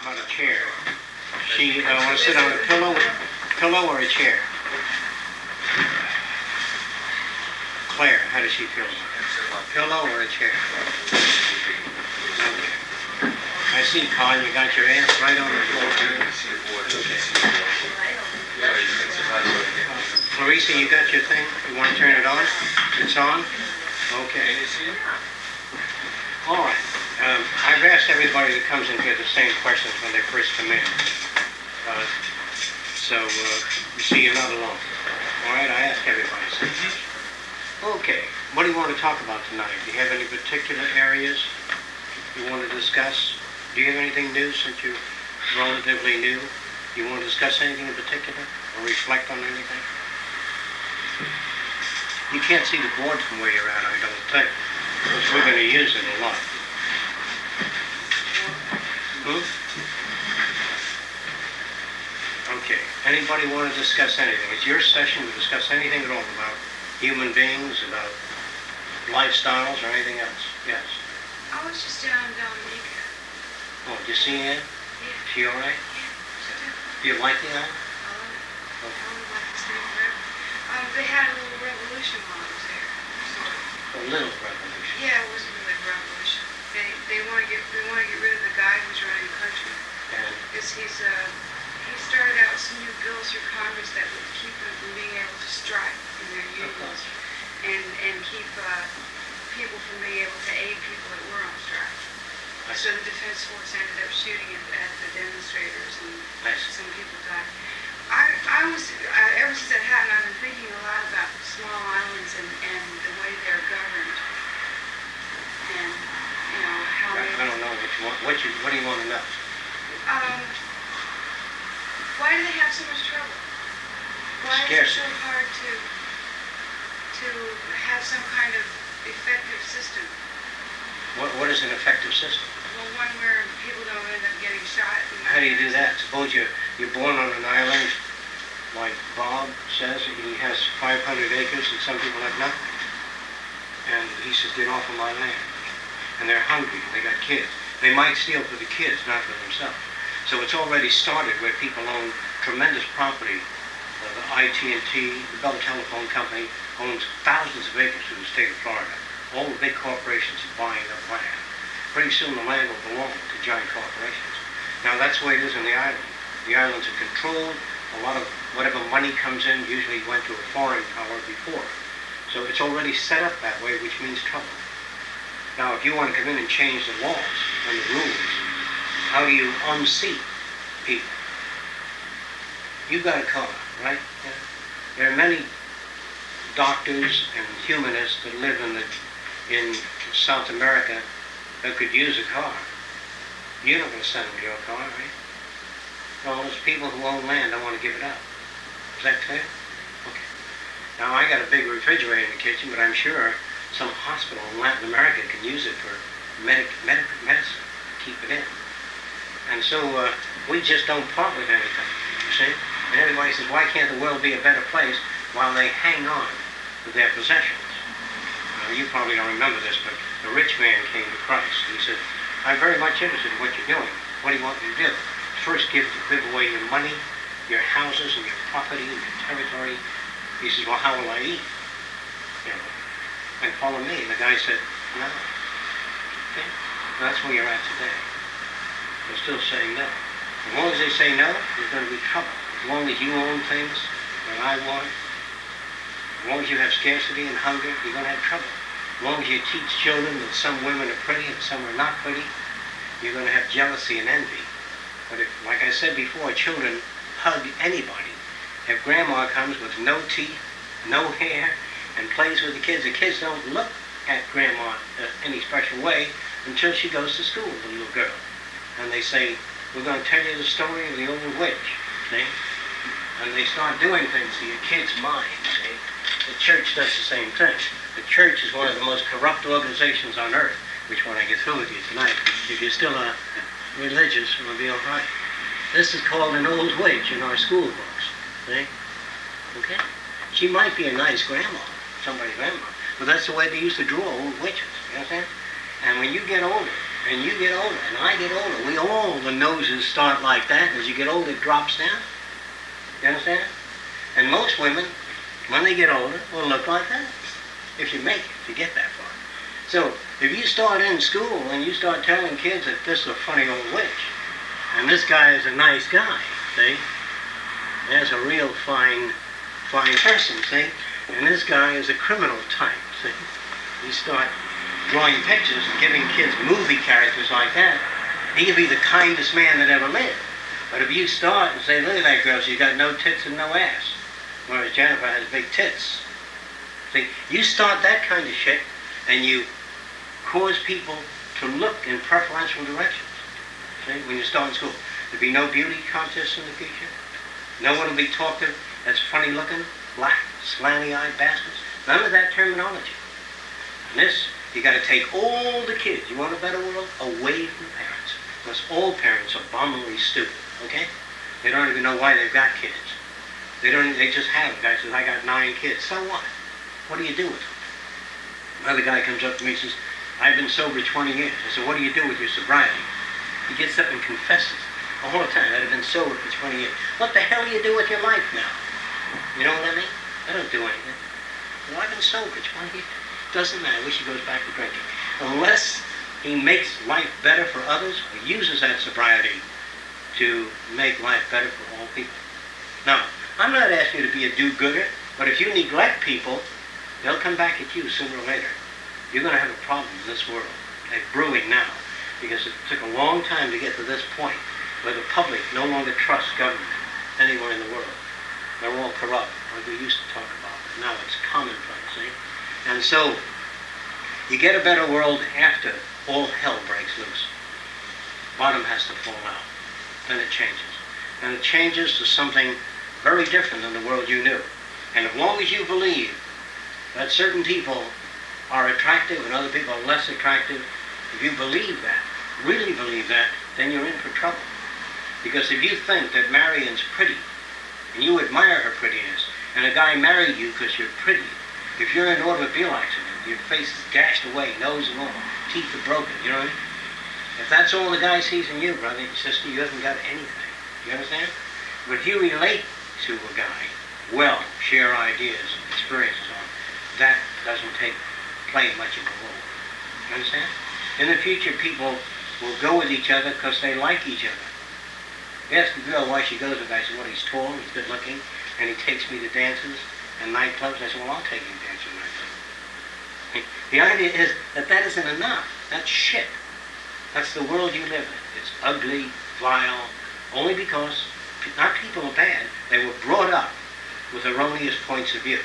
about a chair. She want to sit on a pillow or a chair? Claire, how does she feel? Pillow or a chair? Okay. I see, Colin, you got your ass right on the floor. Okay. Clarissa, you got your thing? You want to turn it on? It's on? Okay. All right. I've asked everybody that comes in here the same questions when they first come in. So you see, you're not alone. All right, I ask everybody something. Okay, what do you want to talk about tonight? Do you have any particular areas you want to discuss? Do you have anything new since you're relatively new? Do you want to discuss anything in particular or reflect on anything? You can't see the board from where you're at, I don't think, because we're going to use it a lot. Okay, anybody want to discuss anything? It's your session to discuss anything at all about human beings, about lifestyles, or anything else. Yes? I was just down Dominica. Oh, did you see Ann? Yeah. She all right? Yeah. Do you like the island? I would like to stay forever. They had a little revolution while I was there. Sort of. A little revolution. Yeah, it wasn't really a revolution. They want to get rid of the guy who's running the country. And Because he started out with some new bills through Congress that would keep them from being able to strike in their unions and keep people from being able to aid people that were on strike. So the Defense Force ended up shooting at the demonstrators and some people died. Ever since that happened, I've been thinking a lot about small islands and the way they're governed. And, you know, how I don't know what you want. What do you want to know? Why do they have so much trouble? Why is it so hard to have some kind of effective system? What is an effective system? Well, one where people don't end up getting shot. How do you do that? Suppose you're born on an island, like Bob says, he has 500 acres and some people have nothing. And he says, get off of my land. And they're hungry, they got kids. They might steal for the kids, not for themselves. So it's already started where people own tremendous property. The IT&T, the Bell Telephone Company, owns thousands of acres in the state of Florida. All the big corporations are buying up land. Pretty soon the land will belong to giant corporations. Now that's the way it is in the island. The islands are controlled. A lot of whatever money comes in usually went to a foreign power before. So it's already set up that way, which means trouble. Now if you want to come in and change the laws and the rules, how do you unseat people? You've got a car, right? Yeah. There are many doctors and humanists that live in South America that could use a car. You're not going to send them your car, right? Well, those people who own land don't want to give it up. Is that clear? Okay. Now, I got a big refrigerator in the kitchen, but I'm sure some hospital in Latin America can use it for medicine, keep it in. And so we just don't part with anything, you see? And everybody says, why can't the world be a better place while they hang on to their possessions? You probably don't remember this, but a rich man came to Christ. He said, I'm very much interested in what you're doing. What do you want me to do? First, give away your money, your houses, and your property, and your territory. He says, well, how will I eat? You know, and follow me. And the guy said, no. Okay? And that's where you're at today. They're still saying no. As long as they say no, there's going to be trouble. As long as you own things that I want, as long as you have scarcity and hunger, you're going to have trouble. As long as you teach children that some women are pretty and some are not pretty, you're going to have jealousy and envy. But if, like I said before, children hug anybody. If grandma comes with no teeth, no hair, and plays with the kids don't look at grandma any special way until she goes to school, the little girl. And they say, we're going to tell you the story of the old witch, see? And they start doing things to your kid's mind, see? The church does the same thing. The church is one of the most corrupt organizations on earth, which when I get through with you tonight, if you're still religious, it'll be all right. This is called an old witch in our school books, see? Okay? She might be a nice grandma, somebody's grandma, but that's the way they used to draw old witches, you understand? And when you get older, and you get older, and I get older. We all, the noses start like that. As you get older, it drops down. You understand? And most women, when they get older, will look like that. If you make it, if you get that far. So, if you start in school and you start telling kids that this is a funny old witch, and this guy is a nice guy, see? There's a real fine person, see? And this guy is a criminal type, see? You start drawing pictures and giving kids movie characters like that, he could be the kindest man that ever lived. But if you start and say, look at that girl, she's got no tits and no ass, whereas Jennifer has big tits. See, you start that kind of shit, and you cause people to look in preferential directions. See, when you start in school. There'll be no beauty contests in the future. No one will be talked to as funny looking, black, slanty-eyed bastards. None of that terminology. And this, you got to take all the kids, you want a better world, away from parents. Because all parents are abominably stupid, okay? They don't even know why they've got kids. They just have them. The guy says, I got 9 kids. So what? What do you do with them? Another guy comes up to me and says, I've been sober 20 years. I said, what do you do with your sobriety? He gets up and confesses all the time that I've been sober for 20 years. What the hell do you do with your life now? You know what I mean? I don't do anything. Well, I've been sober 20 years. Doesn't matter. I wish he goes back to drinking. Unless he makes life better for others or uses that sobriety to make life better for all people. Now, I'm not asking you to be a do-gooder, but if you neglect people, they'll come back at you sooner or later. You're going to have a problem in this world. They're brewing now, because it took a long time to get to this point where the public no longer trusts government anywhere in the world. They're all corrupt, like we used to talk about. But now it's commonplace, see? And so, you get a better world after all hell breaks loose. Bottom has to fall out. Then it changes. And it changes to something very different than the world you knew. And as long as you believe that certain people are attractive and other people are less attractive, if you believe that, really believe that, then you're in for trouble. Because if you think that Marion's pretty, and you admire her prettiness, and a guy married you because you're pretty, if you're in an automobile accident, your face is gashed away, nose and all, teeth are broken, you know what I mean? If that's all the guy sees in you, brother and sister, you haven't got anything. You understand? But if you relate to a guy, well, share ideas, experiences on, that doesn't play much of a role. You understand? In the future, people will go with each other because they like each other. Ask the girl why she goes with a guy. I said, well, he's tall, he's good looking, and he takes me to dances and nightclubs. I said, well, I'll take you to dances and nightclubs. The idea is that that isn't enough. That's shit. That's the world you live in. It's ugly, vile, only because, not people are bad, they were brought up with erroneous points of view.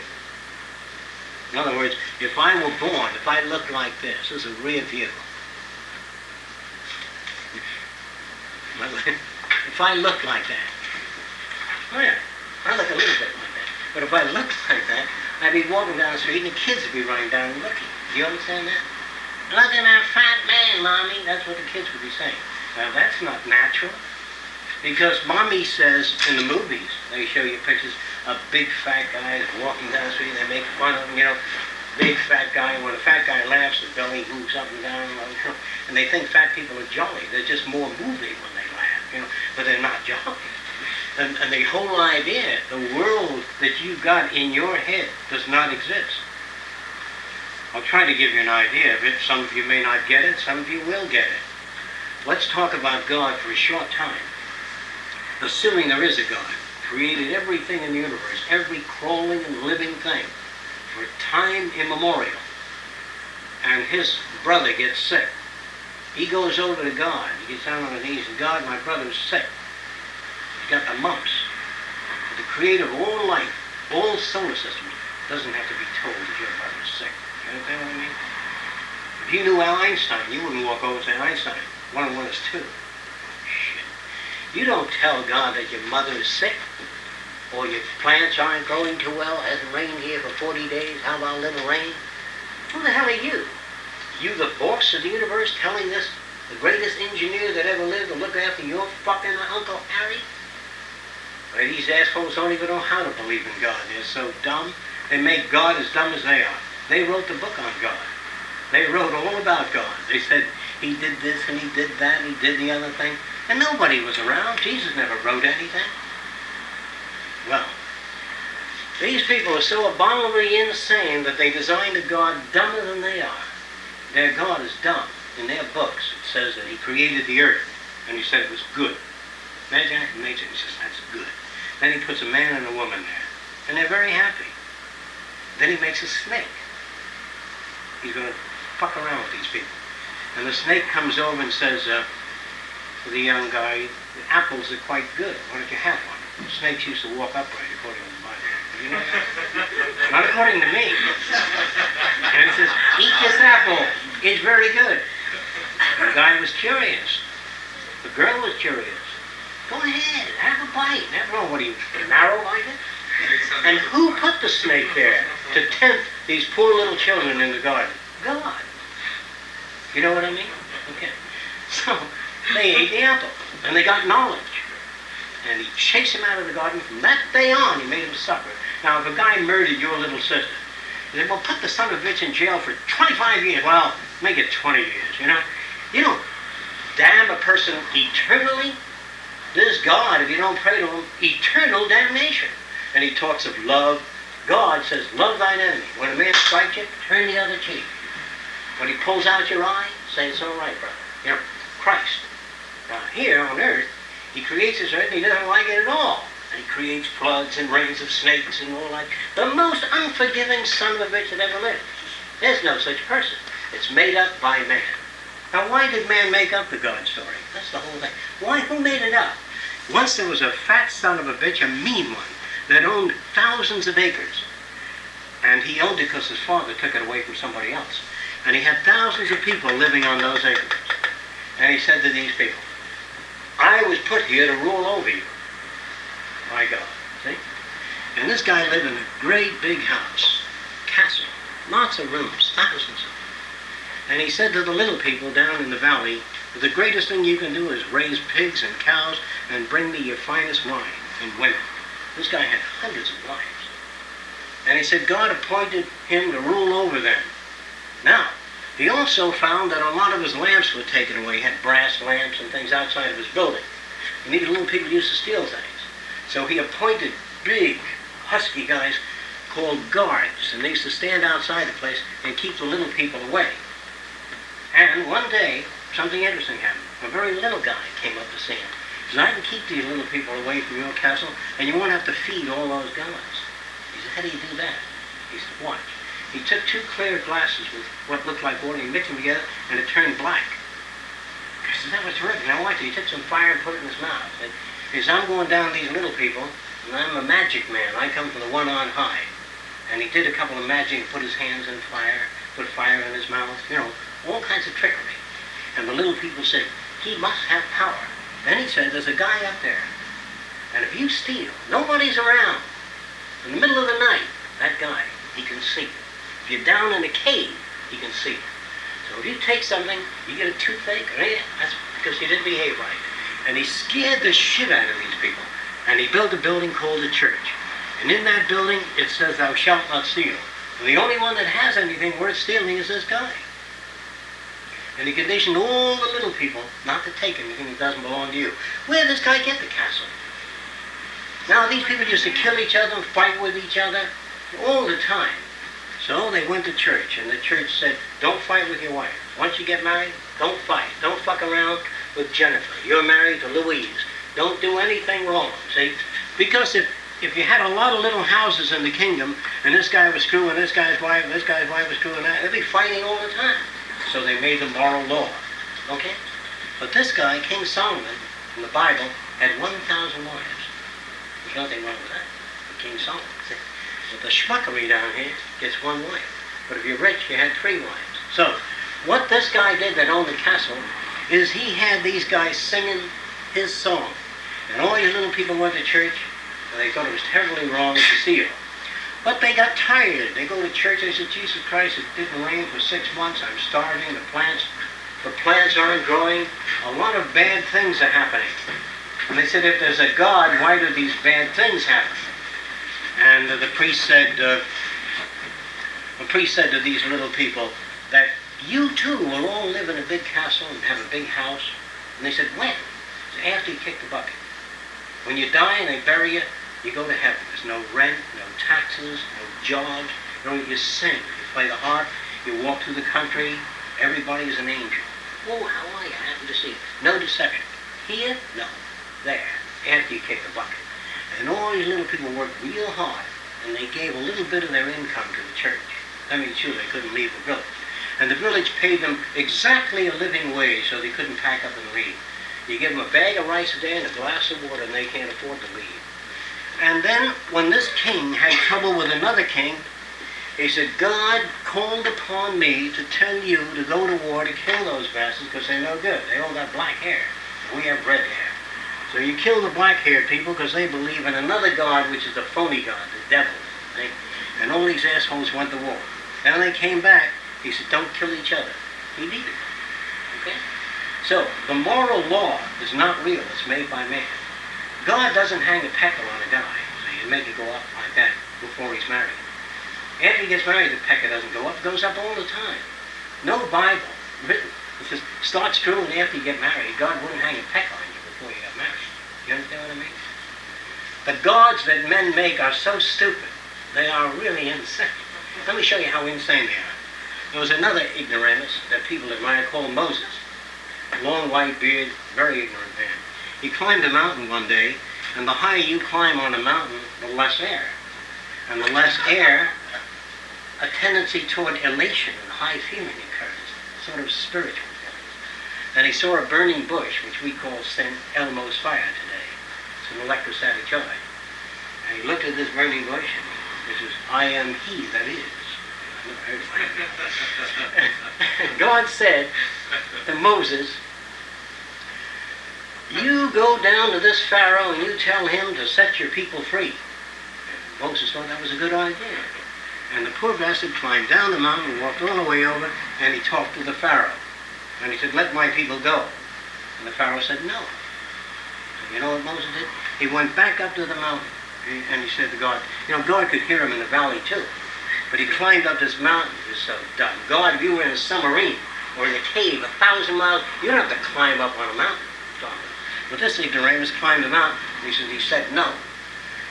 In other words, if I were born, if I looked like this is a rear view. If I looked like that, oh yeah, I look a little bit like that. But if I looked like that, I'd be walking down the street and the kids would be running down and looking. Do you understand that? Look at that fat man, Mommy. That's what the kids would be saying. Now that's not natural. Because Mommy says in the movies, they show you pictures of big fat guys walking down the street and they make fun of them, you know. Big fat guy, when a fat guy laughs, the belly moves up and down, and they think fat people are jolly. They're just more moving when they laugh, you know, but they're not jolly. And the whole idea, the world that you've got in your head does not exist. I'll try to give you an idea of it. Some of you may not get it, some of you will get it. Let's talk about God for a short time. Assuming there is a God, created everything in the universe, every crawling and living thing, for time immemorial, and his brother gets sick. He goes over to God. He gets down on his knees, and God, my brother's sick. He's got the mumps. The creator of all life, all solar systems, doesn't have to be told that your brother's sick. You understand what I mean? If you knew Al Einstein, you wouldn't walk over and say, Einstein, 1 and 1 is 2. Shit. You don't tell God that your mother is sick, or your plants aren't growing too well, hasn't rained here for 40 days, how about a little rain? Who the hell are you? You the boss of the universe telling this, the greatest engineer that ever lived, to look after your fucking Uncle Harry? But these assholes don't even know how to believe in God. They're so dumb, they make God as dumb as they are. They wrote the book on God. They wrote all about God. They said, he did this and he did that and he did the other thing. And nobody was around. Jesus never wrote anything. Well, these people are so abominably insane that they designed a God dumber than they are. Their God is dumb. In their books, it says that he created the earth, and he said it was good. Imagine that, he makes it, he says, that's good. Then he puts a man and a woman there, and they're very happy. Then he makes a snake. He's going to fuck around with these people. And the snake comes over and says to the young guy, the apples are quite good. Why don't you have one? The snakes used to walk upright, according to the Bible. You know that? Not according to me. And he says, eat this apple. It's very good. The guy was curious. The girl was curious. Go ahead, have a bite. Never know, what are you, narrow-minded? And who put the snake there to tempt these poor little children in the garden? God. You know what I mean? Okay. So, they ate the apple, and they got knowledge. And he chased him out of the garden. From that day on, he made him suffer. Now, if a guy murdered your little sister, he said, well, put the son of a bitch in jail for 25 years. Well, make it 20 years, you know? You don't damn a person eternally. This God, if you don't pray to him, eternal damnation. And he talks of love. God says, love thine enemy. When a man strikes you, turn the other cheek. When he pulls out your eye, say, it's all right, brother. You know, Christ. Now, here on earth, he creates this earth and he doesn't like it at all. And he creates floods and rains of snakes and all that. The most unforgiving son of a bitch that ever lived. There's no such person. It's made up by man. Now, why did man make up the God story? That's the whole thing. Why? Who made it up? Once there was a fat son of a bitch, a mean one, that owned thousands of acres. And he owned it because his father took it away from somebody else. And he had thousands of people living on those acres. And he said to these people, I was put here to rule over you. My God. See? And this guy lived in a great big house, castle, lots of rooms, thousands of them. And he said to the little people down in the valley, the greatest thing you can do is raise pigs and cows and bring me your finest wine and women. This guy had hundreds of wives. And he said God appointed him to rule over them. Now, he also found that a lot of his lamps were taken away. He had brass lamps and things outside of his building. And these little people used to steal things. So he appointed big, husky guys called guards. And they used to stand outside the place and keep the little people away. And one day, something interesting happened. A very little guy came up to see him. He said, I can keep these little people away from your castle, and you won't have to feed all those guards. He said, how do you do that? He said, watch. He took two clear glasses with what looked like water, and he mixed them together, and it turned black. I said, that was terrific. Now watch it. He took some fire and put it in his mouth. He said, I'm going down these little people, and I'm a magic man. I come from the one on high. And he did a couple of magic, put his hands in fire, put fire in his mouth, you know, all kinds of trickery. And the little people said, he must have power. Then he said, there's a guy up there. And if you steal, nobody's around. In the middle of the night, that guy, he can see you. If you're down in a cave, he can see you. So if you take something, you get a toothache, that's because you didn't behave right. And he scared the shit out of these people. And he built a building called a church. And in that building, it says, thou shalt not steal. And the only one that has anything worth stealing is this guy. And he conditioned all the little people not to take anything that doesn't belong to you. Where did this guy get the castle? Now, these people used to kill each other, fight with each other, all the time. So they went to church, and the church said, don't fight with your wife. Once you get married, don't fight. Don't fuck around with Jennifer. You're married to Louise. Don't do anything wrong, see? Because if you had a lot of little houses in the kingdom, and this guy was screwing this guy's wife, and this guy's wife was screwing that, they'd be fighting all the time. So they made the moral law, okay? But this guy, King Solomon, in the Bible, had 1,000 wives. There's nothing wrong with that, with King Solomon. See? But the schmuckery down here gets one wife. But if you're rich, you had 3 wives. So, what this guy did that owned the castle is he had these guys singing his song. And all these little people went to church, and they thought it was terribly wrong to steal. But they got tired. They go to church, they said, Jesus Christ, it didn't rain for 6 months, I'm starving, the plants aren't growing, a lot of bad things are happening. And they said, if there's a God, why do these bad things happen? And the priest said to these little people that you too will all live in a big castle and have a big house. And they said, when? He said, after you kick the bucket. When you die and they bury you, you go to heaven. There's no rent, no taxes, no jobs. You sing, you play the harp, you walk through the country, everybody is an angel. Oh, how are you? Happy to see you. No deception. Here? No. There. After you kick the bucket. And all these little people worked real hard, and they gave a little bit of their income to the church. I mean, sure, they couldn't leave the village. And the village paid them exactly a living wage, so they couldn't pack up and leave. You give them a bag of rice a day and a glass of water, and they can't afford to leave. And then, when this king had trouble with another king, he said, God called upon me to tell you to go to war to kill those bastards because they're no good. They all got black hair, and we have red hair. So you kill the black-haired people because they believe in another God, which is the phony God, the devil. Right? And all these assholes went to war. And when they came back, he said, don't kill each other. He needed it. Okay? So, the moral law is not real. It's made by man. God doesn't hang a pecker on a guy. So you make it go up like that before he's married. After he gets married, the pecker doesn't go up. It goes up all the time. No Bible written. It just starts true, and after you get married, God wouldn't hang a pecker on you before you got married. You understand what I mean? The gods that men make are so stupid. They are really insane. Let me show you how insane they are. There was another ignoramus that people admire called Moses. Long white beard, very ignorant man. He climbed a mountain one day, and the higher you climb on a mountain, the less air. And the less air, a tendency toward elation and high feeling occurs, sort of spiritual feelings. And he saw a burning bush, which we call St. Elmo's fire today. It's an electrostatic charge. And he looked at this burning bush, and he says, I am he that is. God said to Moses, you go down to this Pharaoh and you tell him to set your people free. And Moses thought that was a good idea. And the poor bastard climbed down the mountain, walked all the way over, and he talked to the Pharaoh. And he said, let my people go. And the Pharaoh said, no. And you know what Moses did? He went back up to the mountain, and he said to God, God could hear him in the valley too. But he climbed up this mountain. He was so dumb. God, if you were in a submarine or in a cave 1,000 miles, you don't have to climb up on a mountain. But this ignoramus climbed the mountain. He said no.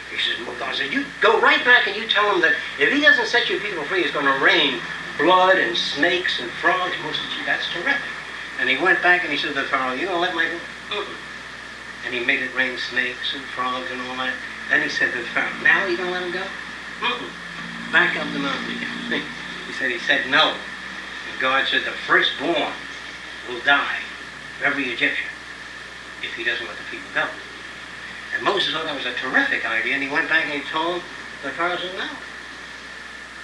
He says, well, God said, you go right back and you tell him that if he doesn't set your people free, it's going to rain blood and snakes and frogs. Moses said, that's terrific. And he went back and he said to the Pharaoh, you going to let my people? And he made it rain snakes and frogs and all that. Then he said to the Pharaoh, now you going to let him go? Back up the mountain again. He said no. And God said the firstborn will die, every Egyptian, if he doesn't let the people go. And Moses thought that was a terrific idea, and he went back and he told the Pharaoh, said no.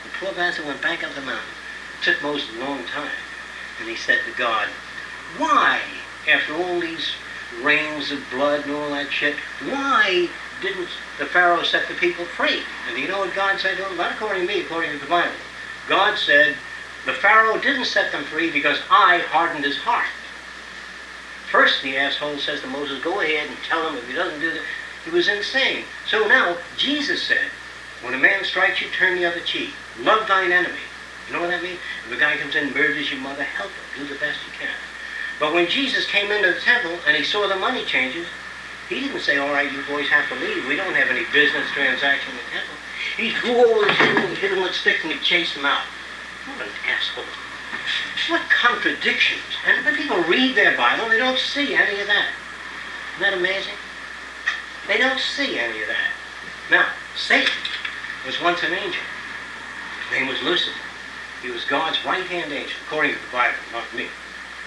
The poor bastard went back up the mountain. It took Moses a long time. And he said to God, why, after all these rains of blood and all that shit, why didn't the Pharaoh set the people free? And do you know what God said to him? Not according to me, according to the Bible. God said, the Pharaoh didn't set them free because I hardened his heart. First, the asshole says to Moses, go ahead and tell him if he doesn't do that. He was insane. So now, Jesus said, when a man strikes you, turn the other cheek. Love thine enemy. You know what that means? If a guy comes in and murders your mother, help him. Do the best you can. But when Jesus came into the temple and he saw the money changers, he didn't say, all right, you boys have to leave. We don't have any business transaction in the temple. He threw over his head and hit him with sticks and he chased him out. What an asshole. What contradictions. And when people read their Bible, they don't see any of that. Isn't that amazing? They don't see any of that. Now, Satan was once an angel. His name was Lucifer. He was God's right-hand angel, according to the Bible, not me.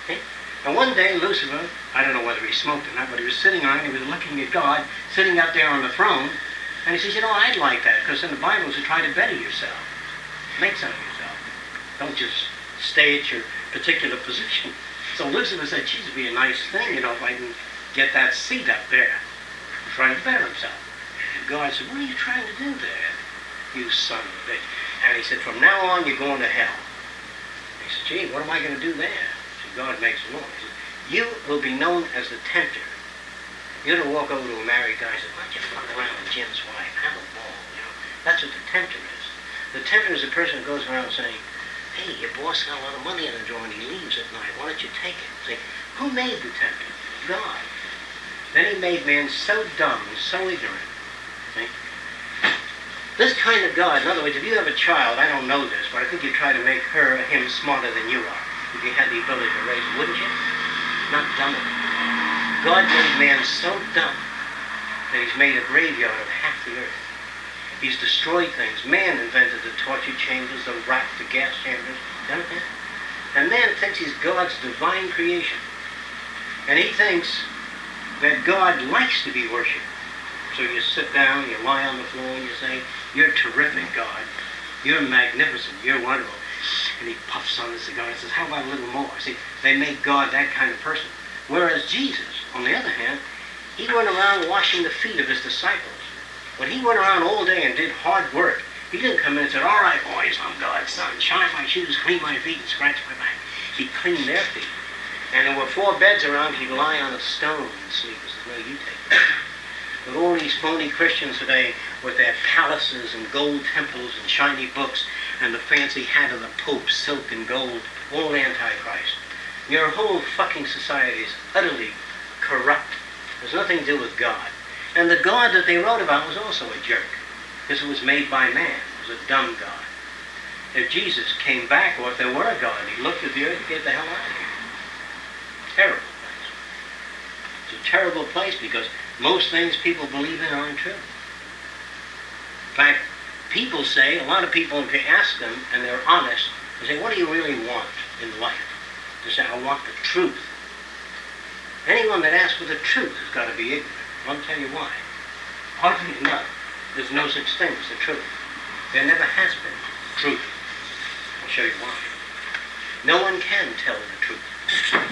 Okay? And one day, Lucifer, I don't know whether he smoked or not, but he was sitting around, he was looking at God, sitting up there on the throne, and he says, I'd like that, because in the Bible, you try to better yourself. Make something of yourself. Don't just stay at your particular position. So Lucifer said, geez, it'd be a nice thing, if I can get that seat up there. Trying to better himself. And God said, what are you trying to do there, you son of a bitch? And he said, from now on, you're going to hell. He said, gee, what am I going to do there? So God makes a law. He said, you will be known as the tempter. You're to walk over to a married guy and say, why don't you fuck around with Jim's wife? Have a ball, That's what the tempter is. The tempter is a person who goes around saying, hey, your boss got a lot of money in the drawer and he leaves at night. Why don't you take it? See, who made the temple? God. Then he made man so dumb and so ignorant. See? This kind of God, in other words, if you have a child, I don't know this, but I think you try to make her or him smarter than you are, if you had the ability to raise it, wouldn't you? Not dumber. God made man so dumb that he's made a graveyard of half the earth. He's destroyed things. Man invented the torture chambers, the rack, the gas chambers. You understand? And man thinks he's God's divine creation. And he thinks that God likes to be worshipped. So you sit down, you lie on the floor, and you say, you're terrific, God. You're magnificent. You're wonderful. And he puffs on the cigar and says, how about a little more? See, they make God that kind of person. Whereas Jesus, on the other hand, he went around washing the feet of his disciples. When he went around all day and did hard work, he didn't come in and say, all right, boys, I'm God's son. Shine my shoes, clean my feet, and scratch my back. He cleaned their feet. And there were 4 beds around. He'd lie on a stone and sleep. He says, no, you take it. But all these phony Christians today with their palaces and gold temples and shiny books and the fancy hat of the Pope, silk and gold, all Antichrist. Your whole fucking society is utterly corrupt. There's nothing to do with God. And the God that they wrote about was also a jerk, because it was made by man. It was a dumb God. If Jesus came back, or if there were a God, he looked at the earth and get the hell out of here. Terrible place. It's a terrible place because most things people believe in aren't true. In fact, people say, a lot of people, if you ask them, and they're honest, they say, what do you really want in life? They say, I want the truth. Anyone that asks for the truth has got to be ignorant. I'll tell you why. Oddly enough, there's no such thing as the truth. There never has been truth. I'll show you why. No one can tell the truth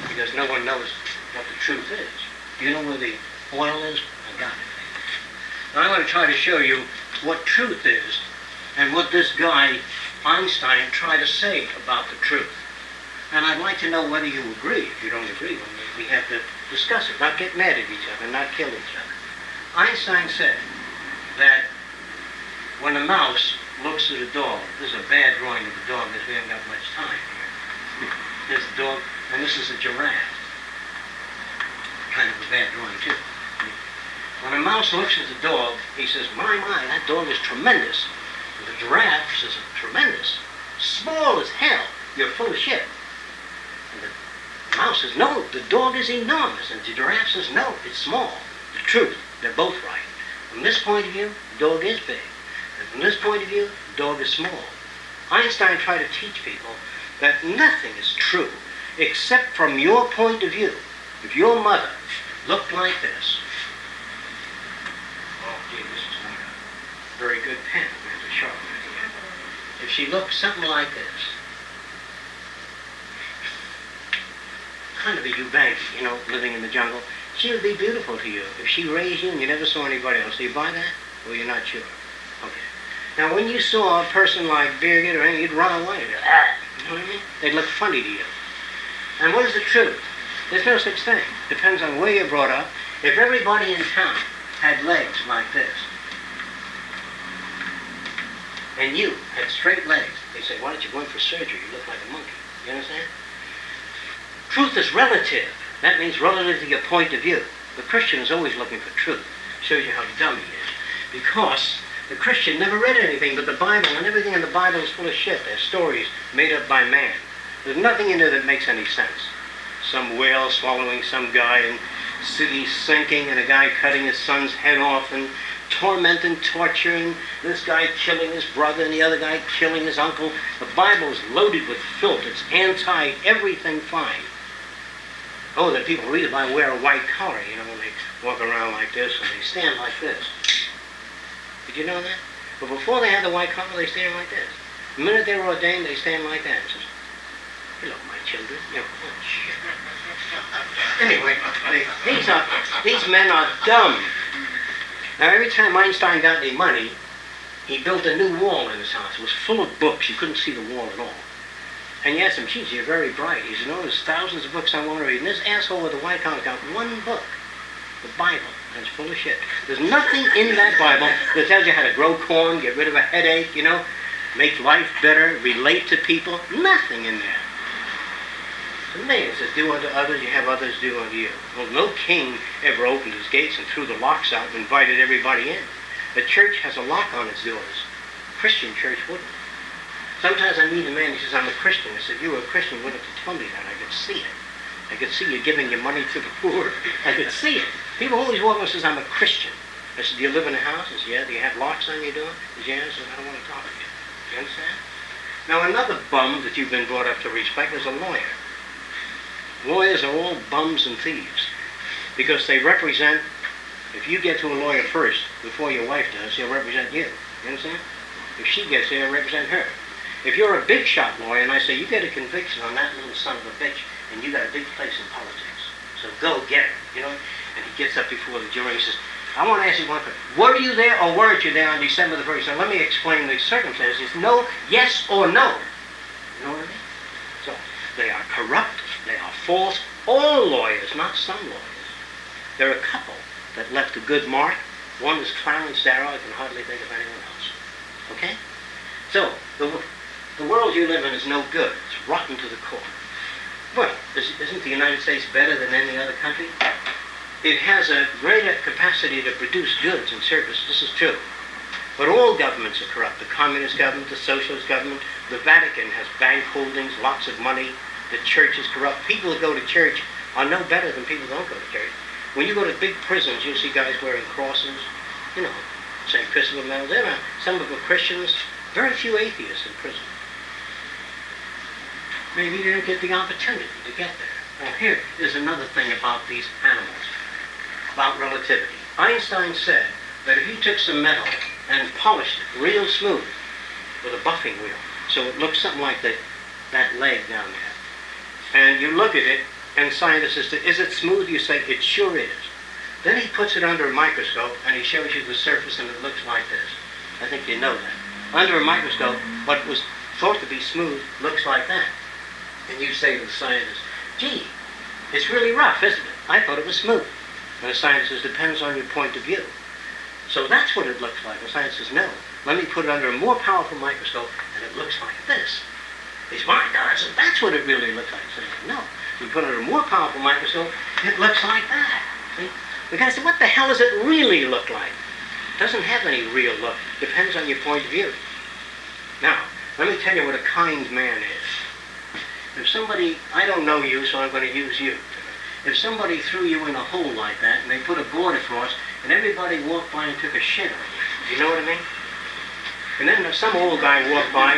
because no one knows what the truth is. Do you know where the oil is? I got it. Now I'm going to try to show you what truth is and what this guy, Einstein, tried to say about the truth. And I'd like to know whether you agree. If you don't agree, well, we have to discuss it, not get mad at each other, not kill each other. Einstein said that when a mouse looks at a dog, this is a bad drawing of the dog because we haven't got much time here. There's the dog, and this is a giraffe. Kind of a bad drawing too. When a mouse looks at the dog, he says, my, that dog is tremendous. And the giraffe says, tremendous. Small as hell. You're full of shit. And the mouse says, no, the dog is enormous. And the giraffe says, no, it's small. The truth, they're both right. From this point of view, the dog is big. And from this point of view, the dog is small. Einstein tried to teach people that nothing is true except from your point of view. If your mother looked like this, oh gee, this is not a very good pen. There's a sharp one here. If she looked something like this, kind of a Ubangi, you know, living in the jungle, she would be beautiful to you. If she raised you and you never saw anybody else, do you buy that? Or you're not sure? Okay. Now, when you saw a person like Birgit or anything, you'd run away. You know what I mean? They'd look funny to you. And what is the truth? There's no such thing. Depends on where you're brought up. If everybody in town had legs like this, and you had straight legs, they say, why don't you go in for surgery? You look like a monkey. You understand? Truth is relative. That means relative to your point of view. The Christian is always looking for truth. Shows you how dumb he is. Because the Christian never read anything but the Bible, and everything in the Bible is full of shit. They're stories made up by man. There's nothing in there that makes any sense. Some whale swallowing some guy, and cities sinking, and a guy cutting his son's head off, and tormenting, torturing, this guy killing his brother, and the other guy killing his uncle. The Bible is loaded with filth. It's anti-everything fine. Oh, that people read about wear a white collar, you know, when they walk around like this, and they stand like this. Did you know that? But before they had the white collar, they stand like this. The minute they were ordained, they stand like that. It says, hello, my children. You know, oh, shit. Anyway, these men are dumb. Now, every time Einstein got any money, he built a new wall in his house. It was full of books. You couldn't see the wall at all. And you asked him, geez, you're very bright. He said, no, there's thousands of books I want to read. And this asshole with the white collar got one book, the Bible, and it's full of shit. There's nothing in that Bible that tells you how to grow corn, get rid of a headache, you know, make life better, relate to people. Nothing in there. The man says, do unto others, you have others do unto you. Well, no king ever opened his gates and threw the locks out and invited everybody in. The church has a lock on its doors. Christian church wouldn't. Sometimes I meet a man, he says, I'm a Christian. I said, you were a Christian, you wouldn't have to tell me that. I could see it. I could see you giving your money to the poor. I could see it. People always walk and says, I'm a Christian. I said, do you live in a house? He said, yeah. Do you have locks on your door? He said, yeah. I said, I don't want to talk to you. Do you understand? Now, another bum that you've been brought up to respect is a lawyer. Lawyers are all bums and thieves because they represent, if you get to a lawyer first, before your wife does, he'll represent you. You understand? If she gets there, he'll represent her. If you're a big shot lawyer and I say, you get a conviction on that little son of a bitch and you got a big place in politics, so go get it, you know? And he gets up before the jury and says, I want to ask you one question. Were you there or weren't you there on December the 1st? Now let me explain the circumstances. No, yes or no. You know what I mean? So they are corrupt. They are false. All lawyers, not some lawyers. There are a couple that left a good mark. One is Clarence Darrow. I can hardly think of anyone else. Okay? So, the world you live in is no good. It's rotten to the core. Well, isn't the United States better than any other country? It has a greater capacity to produce goods and services. This is true. But all governments are corrupt. The communist government, the socialist government, the Vatican has bank holdings, lots of money. The church is corrupt. People who go to church are no better than people who don't go to church. When you go to big prisons, you'll see guys wearing crosses, you know, St. Christopher medals. There are some of them Christians, very few atheists in prison. Maybe they don't get the opportunity to get there. Now here is another thing about these animals, about relativity. Einstein said that if he took some metal and polished it real smooth with a buffing wheel, so it looks something like that leg down there, and you look at it, and scientists say, is it smooth? You say, it sure is. Then he puts it under a microscope, and he shows you the surface, and it looks like this. I think you know that. Under a microscope, what was thought to be smooth looks like that. And you say to the scientist, gee, it's really rough, isn't it? I thought it was smooth. And the scientist says, depends on your point of view. So that's what it looks like. The scientist says, no, let me put it under a more powerful microscope, and it looks like this. He says, my God, so that's what it really looks like. I said, no, you put it under a more powerful microscope, it looks like that. See? The guy said, what the hell does it really look like? It doesn't have any real look. Depends on your point of view. Now, let me tell you what a kind man is. If somebody, I don't know you, so I'm going to use you. If somebody threw you in a hole like that, and they put a board across, and everybody walked by and took a shit on you, you know what I mean? And then some old guy walked by,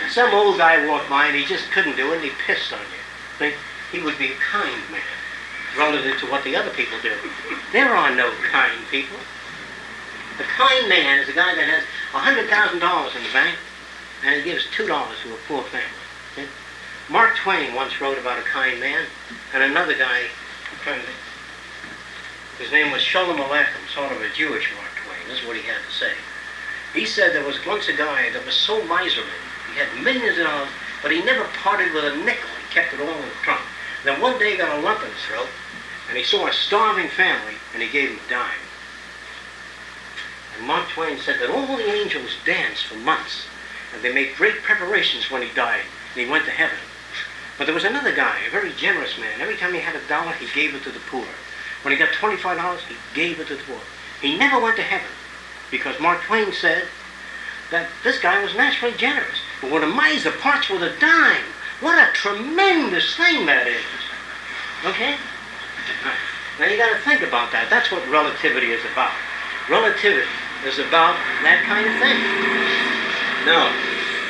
some old guy walked by, and he just couldn't do it, and he pissed on you. See? He would be a kind man, relative to what the other people do. There are no kind people. A kind man is a guy that has $100,000 in the bank, and he gives $2 to a poor family. See? Mark Twain once wrote about a kind man, and another guy, his name was Sholem Aleichem, sort of a Jewish Mark Twain. This is what he had to say. He said there was once a guy that was so miserly. He had millions of dollars, but he never parted with a nickel. He kept it all in the trunk. Then one day he got a lump in his throat, and he saw a starving family, and he gave him a dime. And Mark Twain said that all the angels danced for months, and they made great preparations when he died, and he went to heaven. But there was another guy, a very generous man. Every time he had $1, he gave it to the poor. When he got $25, he gave it to the poor. He never went to heaven, because Mark Twain said that this guy was naturally generous. But when a miser parts with a dime, what a tremendous thing that is. Okay? Now you got to think about that. That's what relativity is about. Relativity is about that kind of thing. No,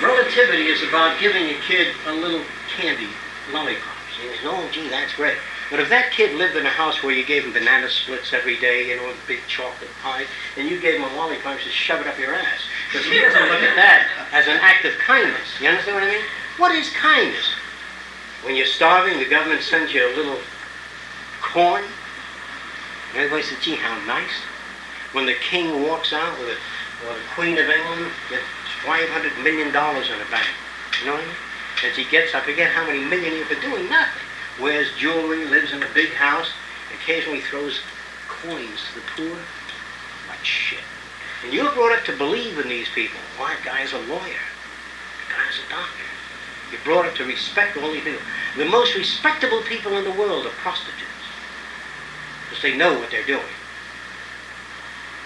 relativity is about giving a kid a little candy lollipop. He says, oh, gee, that's great. But if that kid lived in a house where you gave him banana splits every day, you know, a big chocolate pie, and you gave him a lollipop, you just shove it up your ass. Because he doesn't look at that as an act of kindness. You understand what I mean? What is kindness? When you're starving, the government sends you a little corn. And everybody says, gee, how nice. When the king walks out with the Queen of England, gets $500 million in the bank. You know what I mean? As he gets, I forget how many million for doing nothing. Wears jewelry, lives in a big house, occasionally throws coins to the poor. Like shit. And you're brought up to believe in these people. Why, that guy's a lawyer. guy's a doctor. You're brought up to respect all these people. The most respectable people in the world are prostitutes, because they know what they're doing.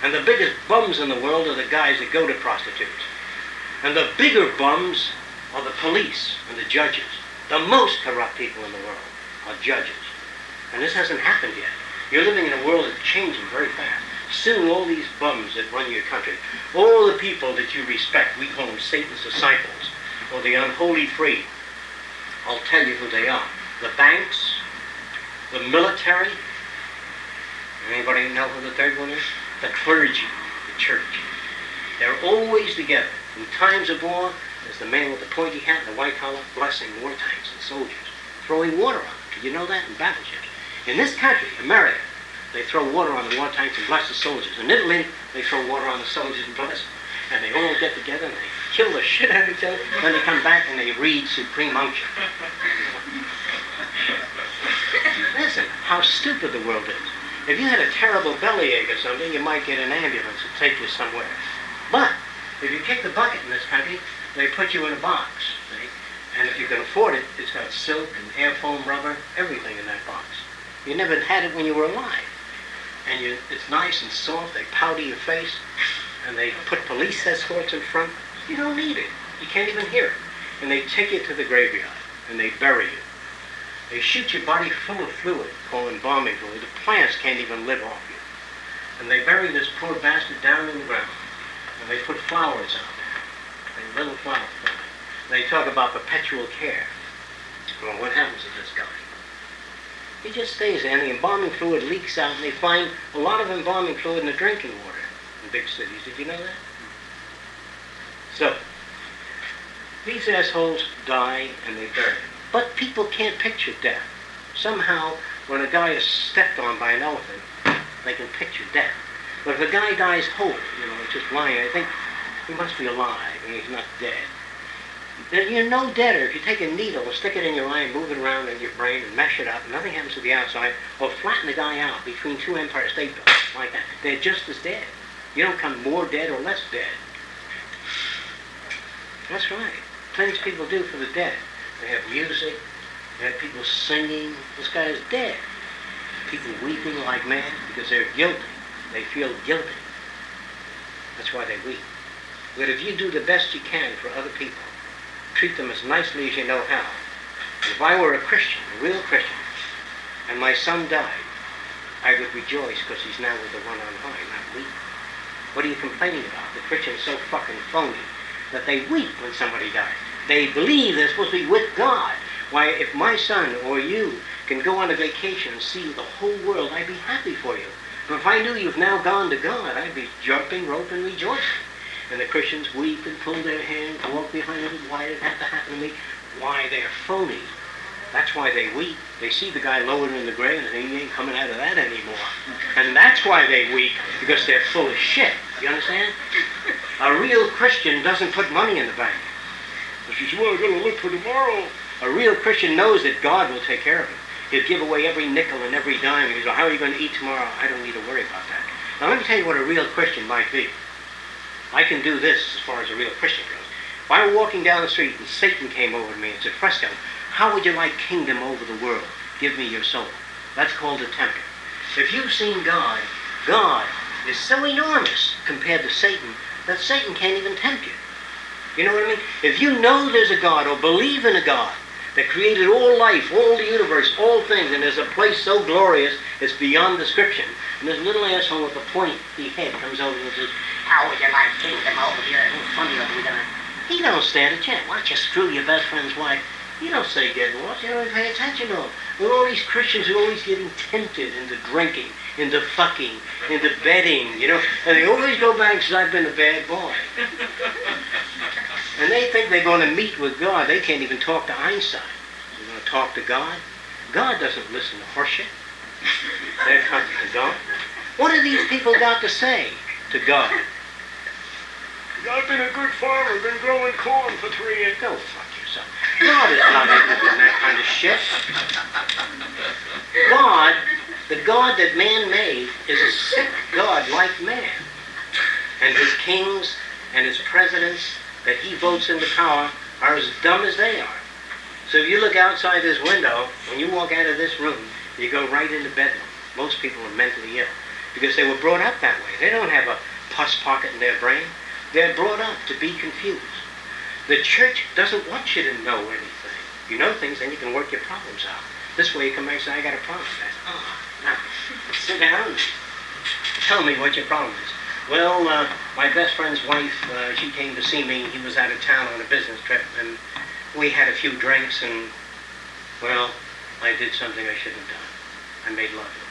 And the biggest bums in the world are the guys that go to prostitutes. And the bigger bums are the police and the judges. The most corrupt people in the world are judges. And this hasn't happened yet. You're living in a world that's changing very fast. Soon all these bums that run your country, all the people that you respect, we call them Satan's disciples, or the unholy three, I'll tell you who they are. The banks, the military, anybody know who the third one is? The clergy, the church. They're always together. In times of war, there's the man with the pointy hat and the white collar blessing war tanks and soldiers, throwing water on them. Did you know that? In battleships. In this country, America, they throw water on the war tanks and bless the soldiers. In Italy, they throw water on the soldiers and bless them. And they all get together and they kill the shit out of each other. Then they come back and they read Supreme Unction. Listen, how stupid the world is. If you had a terrible bellyache or something, you might get an ambulance to take you somewhere. But if you kick the bucket in this country, they put you in a box. See? And if you can afford it, it's got silk and air foam rubber, everything in that box. You never had it when you were alive. And it's nice and soft. They powder your face. And they put police escorts in front. You don't need it. You can't even hear it. And they take you to the graveyard. And they bury you. They shoot your body full of fluid, called embalming fluid. The plants can't even live off you. And they bury this poor bastard down in the ground. And they put flowers out there. They little flowers. They talk about perpetual care. Well, what happens to this guy? He just stays there, and the embalming fluid leaks out, and they find a lot of embalming fluid in the drinking water in big cities. Did you know that? So, these assholes die, and they bury them. But people can't picture death. Somehow, when a guy is stepped on by an elephant, they can picture death. But if a guy dies whole, just lying, I think he must be alive, and he's not dead. You're no deader if you take a needle and stick it in your eye and move it around in your brain and mesh it up, and nothing happens to the outside, or flatten the guy out between two Empire State Buildings, like that. They're just as dead. You don't come more dead or less dead. That's right. Things people do for the dead. They have music, they have people singing. This guy is dead. People weeping like mad because they're guilty. They feel guilty. That's why they weep. But if you do the best you can for other people, treat them as nicely as you know how. If I were a Christian, a real Christian, and my son died, I would rejoice because he's now with the one on high, not weep. What are you complaining about? The Christians are so fucking phony that they weep when somebody dies. They believe they're supposed to be with God. Why, if my son or you can go on a vacation and see the whole world, I'd be happy for you. But if I knew you've now gone to God, I'd be jumping rope and rejoicing. And the Christians weep and pull their hands, walk behind them. Why did it have to happen to me? Why, they're phony. That's why they weep. They see the guy lowered in the grave and he ain't coming out of that anymore. And that's why they weep, because they're full of shit. You understand? A real Christian doesn't put money in the bank. He says, well, I'm going to look for tomorrow. A real Christian knows that God will take care of him. He'll give away every nickel and every dime. He goes, well, how are you going to eat tomorrow? I don't need to worry about that. Now, let me tell you what a real Christian might be. I can do this as far as a real Christian goes. If I were walking down the street and Satan came over to me and said, Fresco, how would you like kingdom over the world? Give me your soul. That's called a tempter. If you've seen God, God is so enormous compared to Satan that Satan can't even tempt you. You know what I mean? If you know there's a God or believe in a God that created all life, all the universe, all things, and there's a place so glorious it's beyond description, and this little asshole with the pointy head comes over and says, how would you like kingdom over here? How funny are we gonna... He don't stand a chance. Why don't you screw your best friend's wife? You don't say get lost. You don't even pay attention to them. With all these Christians who are always getting tempted into drinking, into fucking, into betting, and they always go back and say, I've been a bad boy. And they think they're going to meet with God. They can't even talk to Einstein. They're going to talk to God. God doesn't listen to horseshit. They're coming to God. What have these people got to say to God? I've been a good farmer, been growing corn for 3 years. Go fuck yourself. God is not interested in that kind of shit. God, the God that man made, is a sick God like man. And his kings and his presidents that he votes into power are as dumb as they are. So if you look outside this window, when you walk out of this room, you go right into bedlam. Most people are mentally ill because they were brought up that way. They don't have a pus pocket in their brain. They're brought up to be confused. The church doesn't want you to know anything. If you know things, then you can work your problems out. This way you come back and say, I got a problem. Now, sit down and tell me what your problem is. Well, my best friend's wife, she came to see me. He was out of town on a business trip, and we had a few drinks, and, well, I did something I shouldn't have done. I made love to her.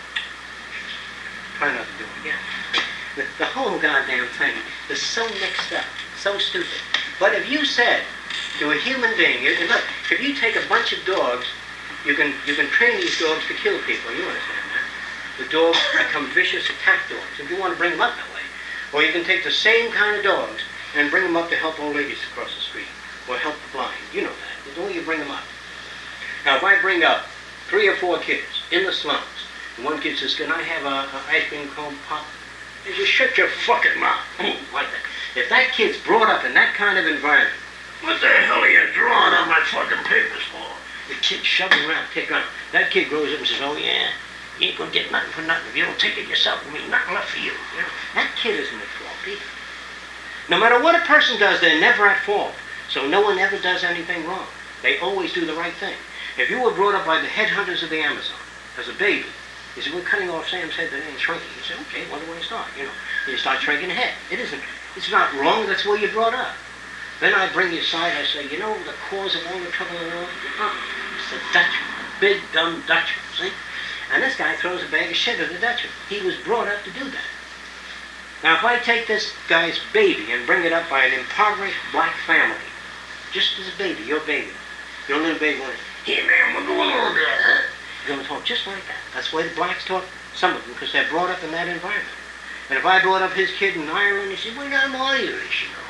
Try not to do it again. The whole goddamn thing is so mixed up, so stupid. But if you said to a human being, and look, if you take a bunch of dogs, you can train these dogs to kill people. You understand that? The dogs become vicious attack dogs, if you want to bring them up that way. Or you can take the same kind of dogs and bring them up to help old ladies across the street, or help the blind. You know that. The way you bring them up. Now, if I bring up 3 or 4 kids in the slums, and one kid says, can I have a ice cream cone pop? You just shut your fucking mouth. Like that. If that kid's brought up in that kind of environment, what the hell are you drawing on my fucking papers for? The kid shoving around, kick around. That kid grows up and says, oh yeah, you ain't gonna get nothing for nothing. If you don't take it yourself, it'll mean nothing left for you. You know? That kid isn't at fault either. No matter what a person does, they're never at fault. So no one ever does anything wrong. They always do the right thing. If you were brought up by the headhunters of the Amazon as a baby, you say, we're cutting off Sam's head that ain't shrinking. You say, okay, when do we start? You know, you start shrinking the head. It's not wrong, that's where you're brought up. Then I bring you aside, I say, you know the cause of all the trouble in the world? It's the Dutchman, a big, dumb Dutchman, see? And this guy throws a bag of shit at the Dutchman. He was brought up to do that. Now, if I take this guy's baby and bring it up by an impoverished black family, just as a baby, your little baby went, hey man, what's going on there? You're going to talk just like that. That's the way the blacks talk, some of them, because they're brought up in that environment. And if I brought up his kid in Ireland, he said, well, I'm Irish, you know.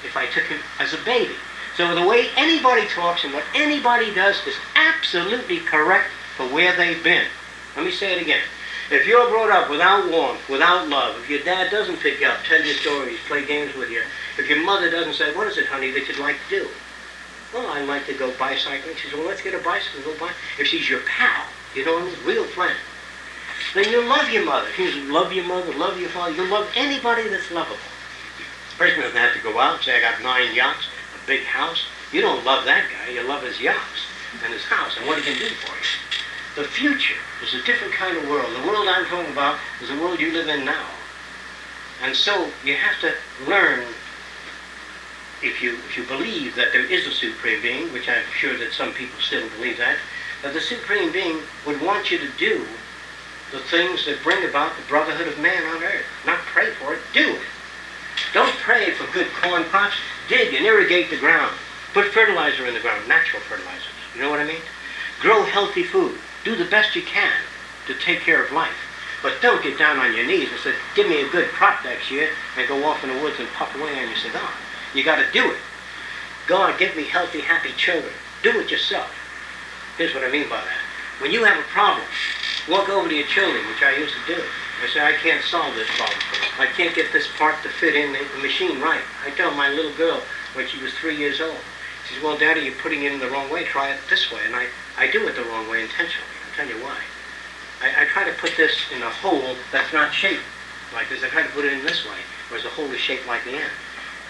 If I took him as a baby. So the way anybody talks and what anybody does is absolutely correct for where they've been. Let me say it again. If you're brought up without warmth, without love, if your dad doesn't pick you up, tell you stories, play games with you, if your mother doesn't say, what is it, honey, that you'd like to do? Well, I'd like to go bicycling. She says, well, let's get a bicycle and go by. If she's your pal, you know, a real friend, then you love your mother. You love your mother, love your father. You love anybody that's lovable. The person doesn't have to go out and say, I got 9 yachts, a big house. You don't love that guy. You love his yachts and his house and what he can do for you. The future is a different kind of world. The world I'm talking about is the world you live in now. And so you have to learn, if you believe that there is a supreme being, which I'm sure that some people still believe that the supreme being would want you to do the things that bring about the brotherhood of man on earth. Not pray for it, do it. Don't pray for good corn crops. Dig and irrigate the ground. Put fertilizer in the ground, natural fertilizers. You know what I mean? Grow healthy food. Do the best you can to take care of life. But don't get down on your knees and say, give me a good crop next year, and go off in the woods and puff away on your cigar. You got to do it. God, give me healthy, happy children. Do it yourself. Here's what I mean by that. When you have a problem, walk over to your children, which I used to do. I say, I can't solve this problem. I can't get this part to fit in the machine right. I tell my little girl when she was 3 years old, she says, well, Daddy, you're putting it in the wrong way. Try it this way. And I do it the wrong way intentionally. I'll tell you why. I try to put this in a hole that's not shaped like this. I try to put it in this way, whereas the hole is shaped like the end.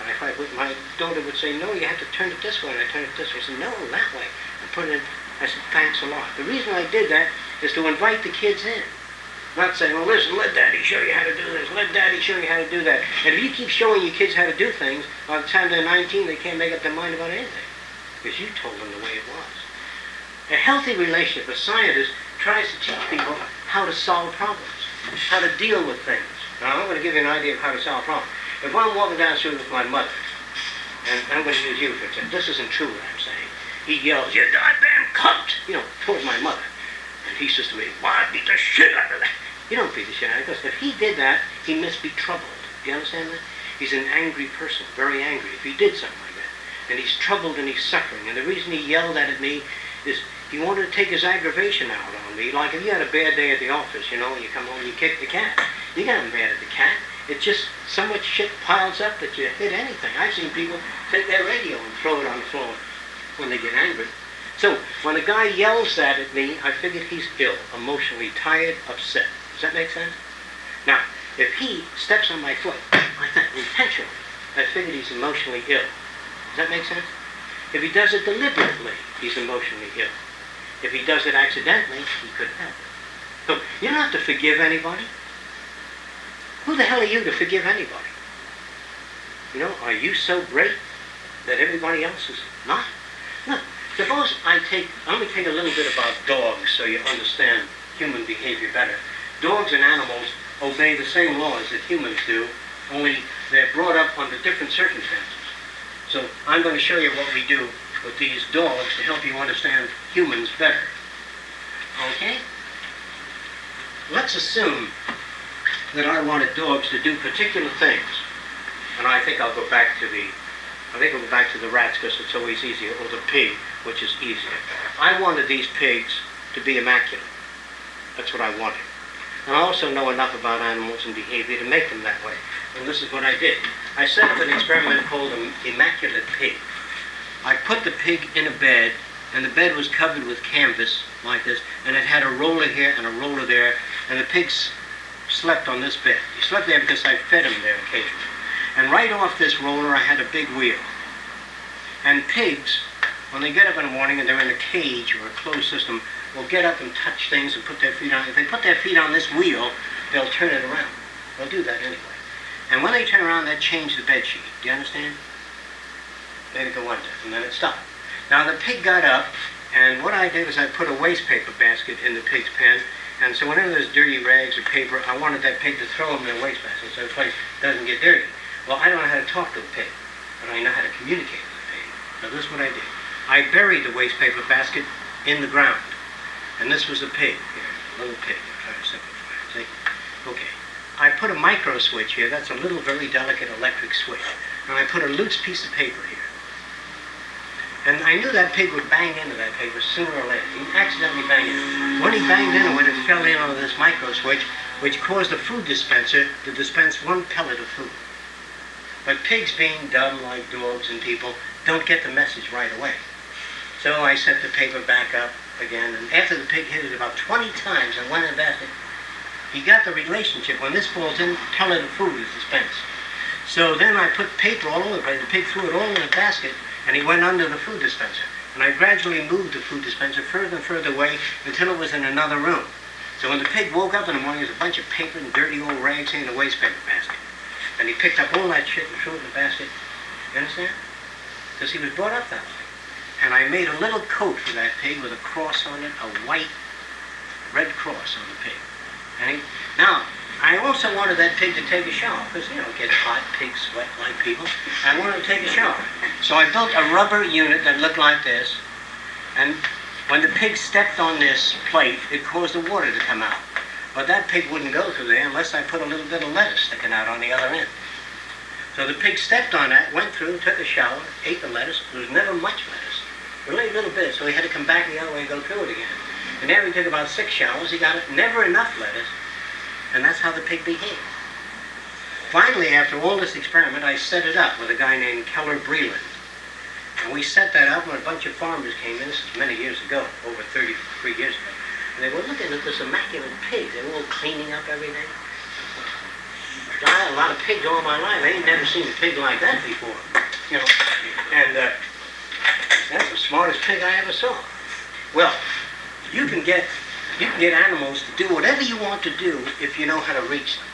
And I try to put, my daughter would say, no, you have to turn it this way. And I turn it this way. I said, no, that way. And put it in. I said, thanks a lot. The reason I did that is to invite the kids in. Not saying, well, listen, let Daddy show you how to do this. Let Daddy show you how to do that. And if you keep showing your kids how to do things, by the time they're 19, they can't make up their mind about anything. Because you told them the way it was. A healthy relationship, a scientist tries to teach people how to solve problems, how to deal with things. Now, I'm going to give you an idea of how to solve problems. If I'm walking down the street with my mother, and I'm going to use you for example, this isn't true what I'm saying. He yells, you goddamn cunt, you know, towards my mother. And he says to me, well, I beat the shit out of that. You don't beat the shit out of it, because if he did that, he must be troubled. Do you understand that? He's an angry person, very angry, if he did something like that. And he's troubled and he's suffering. And the reason he yelled at me is he wanted to take his aggravation out on me. Like if you had a bad day at the office, you know, and you come home and you kick the cat. You got him mad at the cat. It's just so much shit piles up that you hit anything. I've seen people take their radio and throw it on the floor when they get angry. So when a guy yells that at me, I figured he's ill, emotionally tired, upset. Does that make sense? Now, if he steps on my foot like that intentionally, I figured he's emotionally ill. Does that make sense? If he does it deliberately, he's emotionally ill. If he does it accidentally, he could help. So you don't have to forgive anybody. Who the hell are you to forgive anybody? You know, are you so great that everybody else is not? Look, suppose let me take a little bit about dogs so you understand human behavior better. Dogs and animals obey the same laws that humans do, only they're brought up under different circumstances. So I'm going to show you what we do with these dogs to help you understand humans better. Okay? Let's assume that I wanted dogs to do particular things. And I think I'll go back to the rats because it's always easier, or the pig, which is easier. I wanted these pigs to be immaculate. That's what I wanted. And I also know enough about animals and behavior to make them that way. And this is what I did. I set up an experiment called an immaculate pig. I put the pig in a bed, and the bed was covered with canvas like this, and it had a roller here and a roller there, and the pigs slept on this bed. He slept there because I fed him there occasionally. And right off this roller I had a big wheel. And pigs, when they get up in the morning and they're in a cage or a closed system, will get up and touch things and put their feet on. If they put their feet on this wheel, they'll turn it around. They'll do that anyway. And when they turn around, they change the bed sheet. Do you understand? They go under, and then it stopped. Now the pig got up, and what I did was I put a waste paper basket in the pig's pen, and so whenever there's dirty rags or paper, I wanted that pig to throw them in the waste basket so the place doesn't get dirty. Well, I don't know how to talk to a pig, but I know how to communicate with a pig. So this is what I did. I buried the waste paper basket in the ground, and this was a pig here, a little pig. I'll try to simplify it. See? Okay. I put a micro switch here. That's a little, very delicate electric switch, and I put a loose piece of paper here. And I knew that pig would bang into that paper sooner or later. He'd accidentally bang into it. When he banged into it, it fell in on this micro switch, which caused the food dispenser to dispense one pellet of food. But pigs, being dumb like dogs and people, don't get the message right away. So I set the paper back up again, and after the pig hit it about 20 times and went in the basket, he got the relationship. When this falls in, pellet of food is dispensed. So then I put paper all over the place. The pig threw it all in the basket, and he went under the food dispenser. And I gradually moved the food dispenser further and further away until it was in another room. So when the pig woke up in the morning, there was a bunch of paper and dirty old rags in the waste paper basket. And he picked up all that shit and threw it in the basket. You understand? Because he was brought up that way. And I made a little coat for that pig with a cross on it, a white, red cross on the pig. Now, I also wanted that pig to take a shower, because, you know, it gets hot, pigs sweat like people. I wanted to take a shower. So I built a rubber unit that looked like this, and when the pig stepped on this plate, it caused the water to come out. But that pig wouldn't go through there unless I put a little bit of lettuce sticking out on the other end. So the pig stepped on that, went through, took a shower, ate the lettuce. There was never much lettuce, really a little bit, so he had to come back the other way and go through it again. And there he took about 6 showers. He got never enough lettuce. And that's how the pig behaved. Finally, after all this experiment, I set it up with a guy named Keller Breland. And we set that up when a bunch of farmers came in. This is many years ago, over 33 years ago. And they were looking at this immaculate pig. They were all cleaning up everything. I had a lot of pigs all my life. I ain't never seen a pig like that before. You know, and that's the smartest pig I ever saw. Well, you can get animals to do whatever you want to do if you know how to reach them.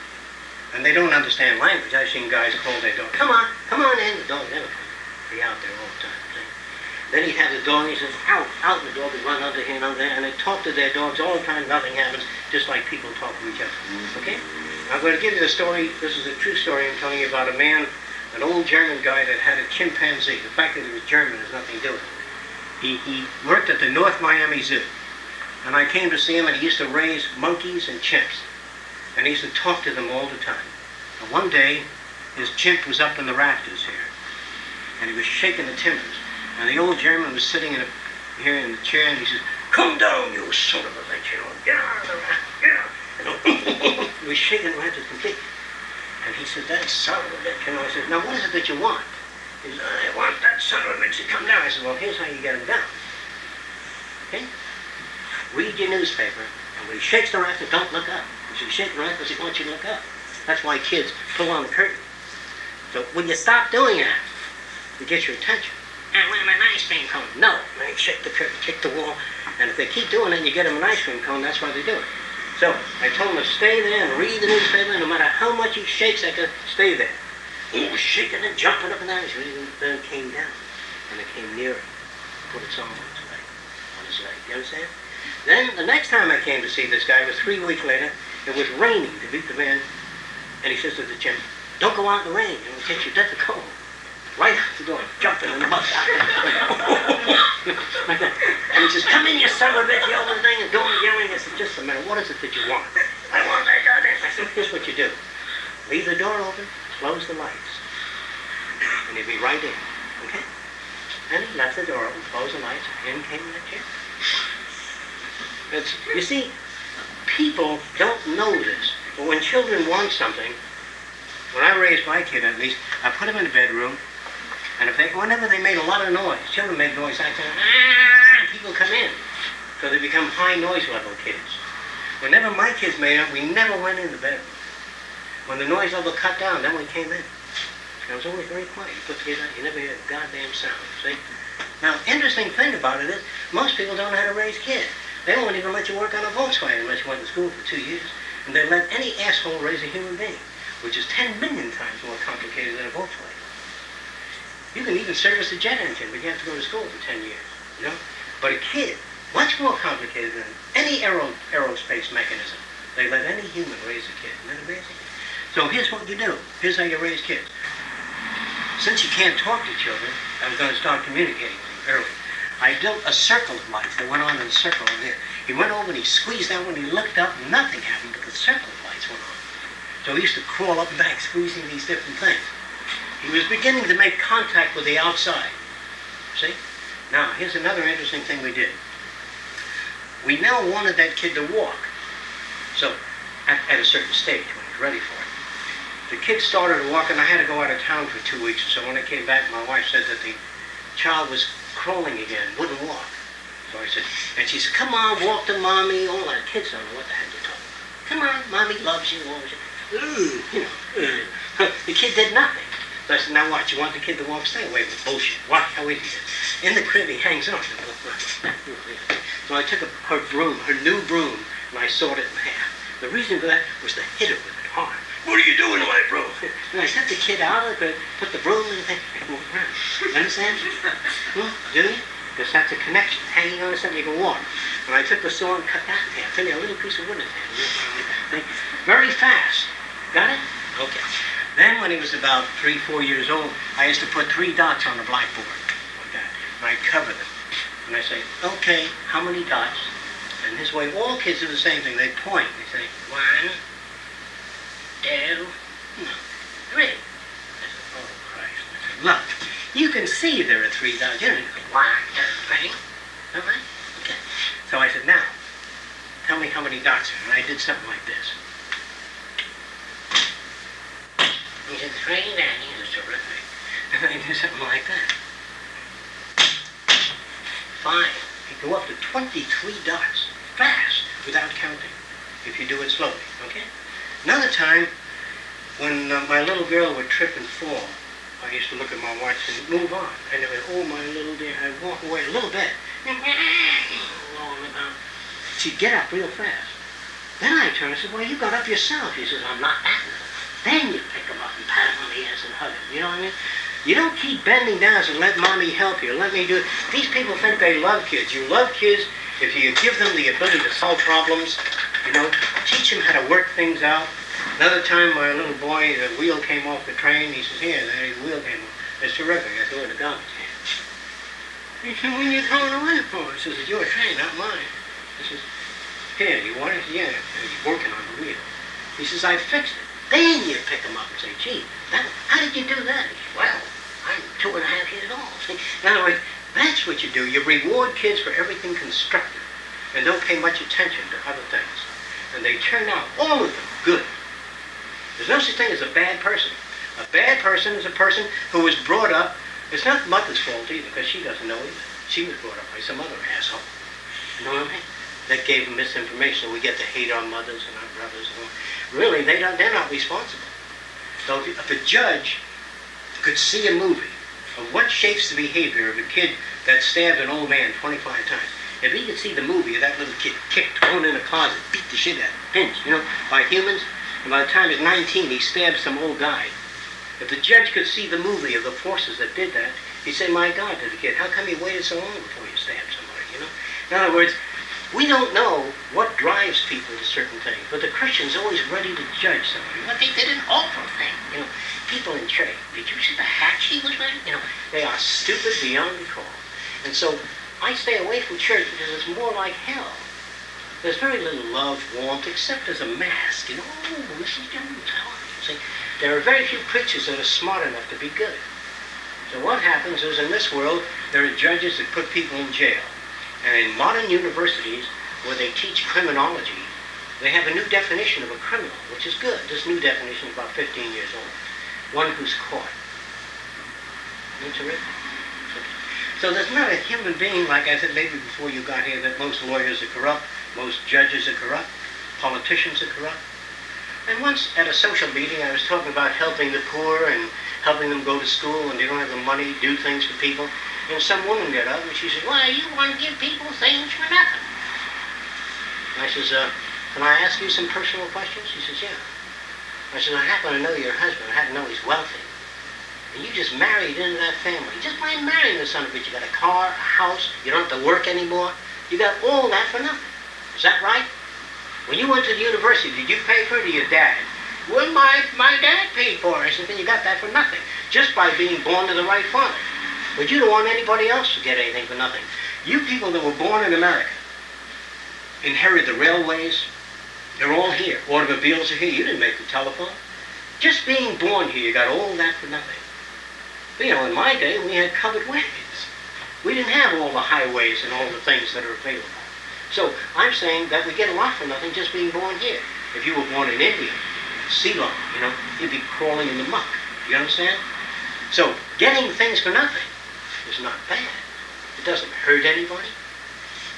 And they don't understand language. I've seen guys call their dog, come on in. The dog never comes. Be out there all the time. Then he'd have the dog, and he says, out, and the dog would run under here and over there, and they talk to their dogs all the time, nothing happens, just like people talk to each other. Okay? I'm going to give you the story. This is a true story I'm telling you about a man, an old German guy that had a chimpanzee. The fact that he was German has nothing to do with it. He worked at the North Miami Zoo. And I came to see him, and he used to raise monkeys and chimps. And he used to talk to them all the time. And one day, his chimp was up in the rafters here. And he was shaking the timbers. And the old German was sitting here in the chair, and he says, come down, you son of a bitch, you know, get out of the rafters, get out. And he was shaking the rafters completely. And he said, that son of a bitch. And I said, now what is it that you want? He said, I want that son of a bitch to come down. I said, well, here's how you get him down. Okay? Read your newspaper, and when he shakes the rifle, don't look up. He said, shake the rifle because he wants you to look up. That's why kids pull on the curtain. So when you stop doing that, it gets your attention. I want an ice cream cone. No. And they shake the curtain, kick the wall. And if they keep doing it and you get them an ice cream cone, that's why they do it. So I told him to stay there and read the newspaper. No matter how much he shakes, I could stay there. He was shaking and jumping up and down. Then it came down. And it came nearer. Put its arm on his leg. You understand? Then the next time I came to see this guy, it was 3 weeks later. It was raining to beat the man. And he says to the Jim, don't go out in the rain. It will get you death of cold. Right out the door, jumping in the bus out there. Like that. And he says, come in, you son of a bitch, you over the thing and don't yelling. I said, just a minute, what is it that you want? I want that goddamn. I said, here's what you do. Leave the door open, close the lights. And he'll be right in. Okay? And he left the door open, closed the lights, in came the chair. You see, people don't know this. But when children want something, when I raised my kid at least, I put him in the bedroom, and whenever they made a lot of noise, children make noise like that, people come in. So they become high noise level kids. Whenever my kids made it, we never went in the bedroom. When the noise level cut down, then we came in. It was always very quiet. You put together, you never hear a goddamn sound, see? Now, interesting thing about it is, most people don't know how to raise kids. They won't even let you work on a Volkswagen unless you went to school for 2 years. And they let any asshole raise a human being, which is 10 million times more complicated than a Volkswagen. You can even service a jet engine, but you have to go to school for 10 years, you know? But a kid, much more complicated than any aerospace mechanism. They let any human raise a kid. Isn't that amazing? So here's what you do. Here's how you raise kids. Since you can't talk to children, I was going to start communicating with them early. I built a circle of lights that went on in a circle in there. He went over and he squeezed out when he looked up, nothing happened, but the circle of lights went on. So he used to crawl up and back, squeezing these different things. He was beginning to make contact with the outside. See? Now, here's another interesting thing we did. We now wanted that kid to walk. So, at a certain stage, when he was ready for it. The kid started to walk, and I had to go out of town for 2 weeks. So when I came back, my wife said that the child was crawling again, wouldn't walk. So I said, and she said, come on, walk to mommy. All our kids don't know what the heck you're talking about. Come on, mommy loves you. You know, the kid did nothing. So I said, now what, you want the kid to walk? Stay away with bullshit. Watch how easy it is. In the crib, he hangs on. So I took her broom, her new broom, and I sawed it in half. The reason for that was to hit her with it hard. What are you doing to my broom? And I took the kid out of the crib, put the broom in the thing, and walked around. You understand? Do you? Because that's a connection. Hanging on to something you can walk. And I took the saw and cut that in half. Only a little piece of wood in half. Very fast. Got it? Okay. Then when he was about 3, 4 years old, I used to put 3 dots on the blackboard, like that, and I'd cover them. And I say, okay, how many dots? And this way, all kids do the same thing. They point. They say, 1, 2, 3. I said, oh, Christ. I said, look, you can see there are 3 dots. You don't need to go, 1, 2, 3. All right? Okay. So I said, now, tell me how many dots are. And I did something like this. He said, 3 Danny, it was terrific. And I did something like that. 5. You go up to 23 dots, fast, without counting, if you do it slowly, okay? Another time, when my little girl would trip and fall, I used to look at my watch and move on. And I went, oh, my little dear, I'd walk away a little bit. She'd get up real fast. Then I turned and said, well, you got up yourself. She says, I'm not that little. Then you pick them up and pat them on the ass and hug them. You know what I mean? You don't keep bending down and let mommy help you. Let me do it. These people think they love kids. You love kids if you give them the ability to solve problems. You know, teach them how to work things out. Another time, my little boy, the wheel came off the train. He says, here, the wheel came off. It's terrific. I threw it in the garbage can. He said, when are you throwing it away for? I says, it's your train, not mine. I says, here, you want it? Yeah. He's working on the wheel. He says, I fixed it. Then you pick them up and say, gee, how did you do that? He says, well, I'm 2.5 years old. See? In other words, that's what you do. You reward kids for everything constructive and don't pay much attention to other things. And they turn out, all of them, good. There's no such thing as a bad person. A bad person is a person who was brought up. It's not mother's fault either, because she doesn't know either. She was brought up by some other asshole. You know what I mean? That gave them misinformation, so we get to hate our mothers and our brothers. And really, they're not responsible. So if a judge could see a movie of what shapes the behavior of a kid that stabbed an old man 25 times, if he could see the movie of that little kid kicked, thrown in a closet, beat the shit out of him, pinched, by humans, and by the time he's 19, he stabbed some old guy. If the judge could see the movie of the forces that did that, he'd say, my God, to the kid, how come you waited so long before you stabbed somebody, In other words, we don't know what drives people to certain things, but the Christian's always ready to judge somebody. Well, they did an awful thing, People in church, did you see the hat she was wearing? They are stupid beyond recall. And so I stay away from church because it's more like hell. There's very little love, warmth, except as a mask. Oh, Mrs. Jones, how are you? See, there are very few preachers that are smart enough to be good. So what happens is in this world, there are judges that put people in jail. And in modern universities, where they teach criminology, they have a new definition of a criminal, which is good. This new definition is about 15 years old. One who's caught. Isn't it terrific? So there's not a human being, like I said maybe before you got here, that most lawyers are corrupt, most judges are corrupt, politicians are corrupt. And once at a social meeting, I was talking about helping the poor and helping them go to school and they don't have the money to do things for people. And some woman got up and she said, well, you want to give people things for nothing. And I says, can I ask you some personal questions? She says, yeah. I said, I happen to know your husband. I happen to know he's wealthy. And you just married into that family. Just by marrying the son of a bitch, you got a car, a house, you don't have to work anymore. You got all that for nothing. Is that right? When you went to the university, did you pay for it or your dad? Well, my dad paid for it. I said, then you got that for nothing. Just by being born to the right father. But you don't want anybody else to get anything for nothing. You people that were born in America inherited the railways. They're all here. Automobiles are here. You didn't make the telephone. Just being born here, you got all that for nothing. But, in my day, we had covered wagons. We didn't have all the highways and all the things that are available. So I'm saying that we get a lot for nothing just being born here. If you were born in India, Ceylon, you'd be crawling in the muck. You understand? So getting things for nothing is not bad. It doesn't hurt anybody.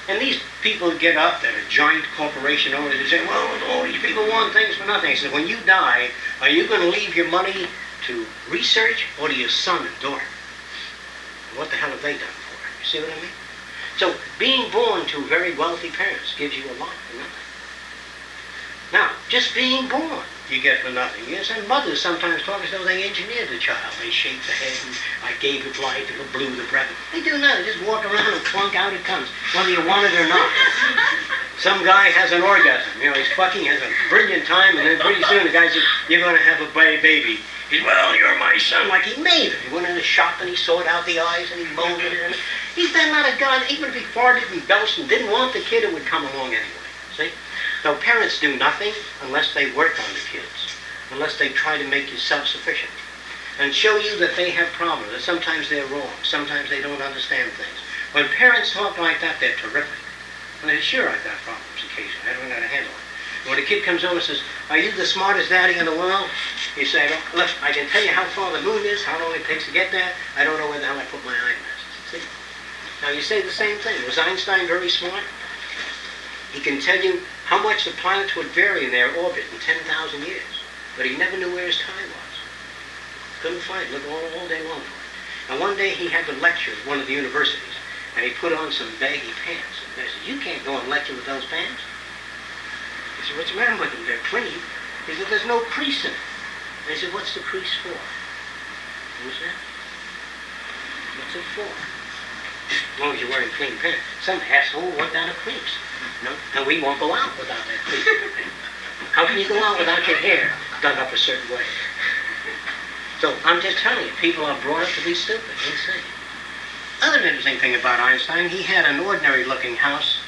And these people get up that are giant corporation owners and say, well, all these people want things for nothing. I said, when you die, are you going to leave your money to research or to your son and daughter? And what the hell have they done for it? You see what I mean? So being born to very wealthy parents gives you a lot for nothing. Now, just being born, you get for nothing. Yes, and mothers sometimes talk as though they engineered the child. They shaped the head and I gave it life and it blew the breath. They do nothing. They just walk around and clunk out it comes, whether you want it or not. Some guy has an orgasm. He's fucking, has a brilliant time, and then pretty soon the guy says, you're going to have a baby. He's, well, you're my son. Like he made it. He went in the shop and he sawed out the eyes and he molded it. And he's then not a god. Even if he farted and belched and didn't want the kid, it would come along anyway. See? So parents do nothing unless they work on the kids, unless they try to make you self-sufficient and show you that they have problems, that sometimes they're wrong, sometimes they don't understand things. When parents talk like that, they're terrific. And they're sure I've got problems occasionally. I don't know how to handle it. When a kid comes over and says, are you the smartest daddy in the world? You say, look, I can tell you how far the moon is, how long it takes to get there. I don't know where the hell I put my eyeglasses. See? Now you say the same thing. Was Einstein very smart? He can tell you how much the planets would vary in their orbit in 10,000 years. But he never knew where his time was. Couldn't find it. Looked all day long for it. And one day he had to lecture at one of the universities. And he put on some baggy pants. And they said, you can't go and lecture with those pants. He said, what's the matter with them? They're clean. He said, there's no crease in it. They said, what's the crease for? What's that? What's it for? As long as you're wearing clean pants. Some asshole went down a crease. No? And we won't go out without that crease. How can you go out without your hair done up a certain way? So I'm just telling you, people are brought up to be stupid, insane. Other interesting thing about Einstein, he had an ordinary-looking house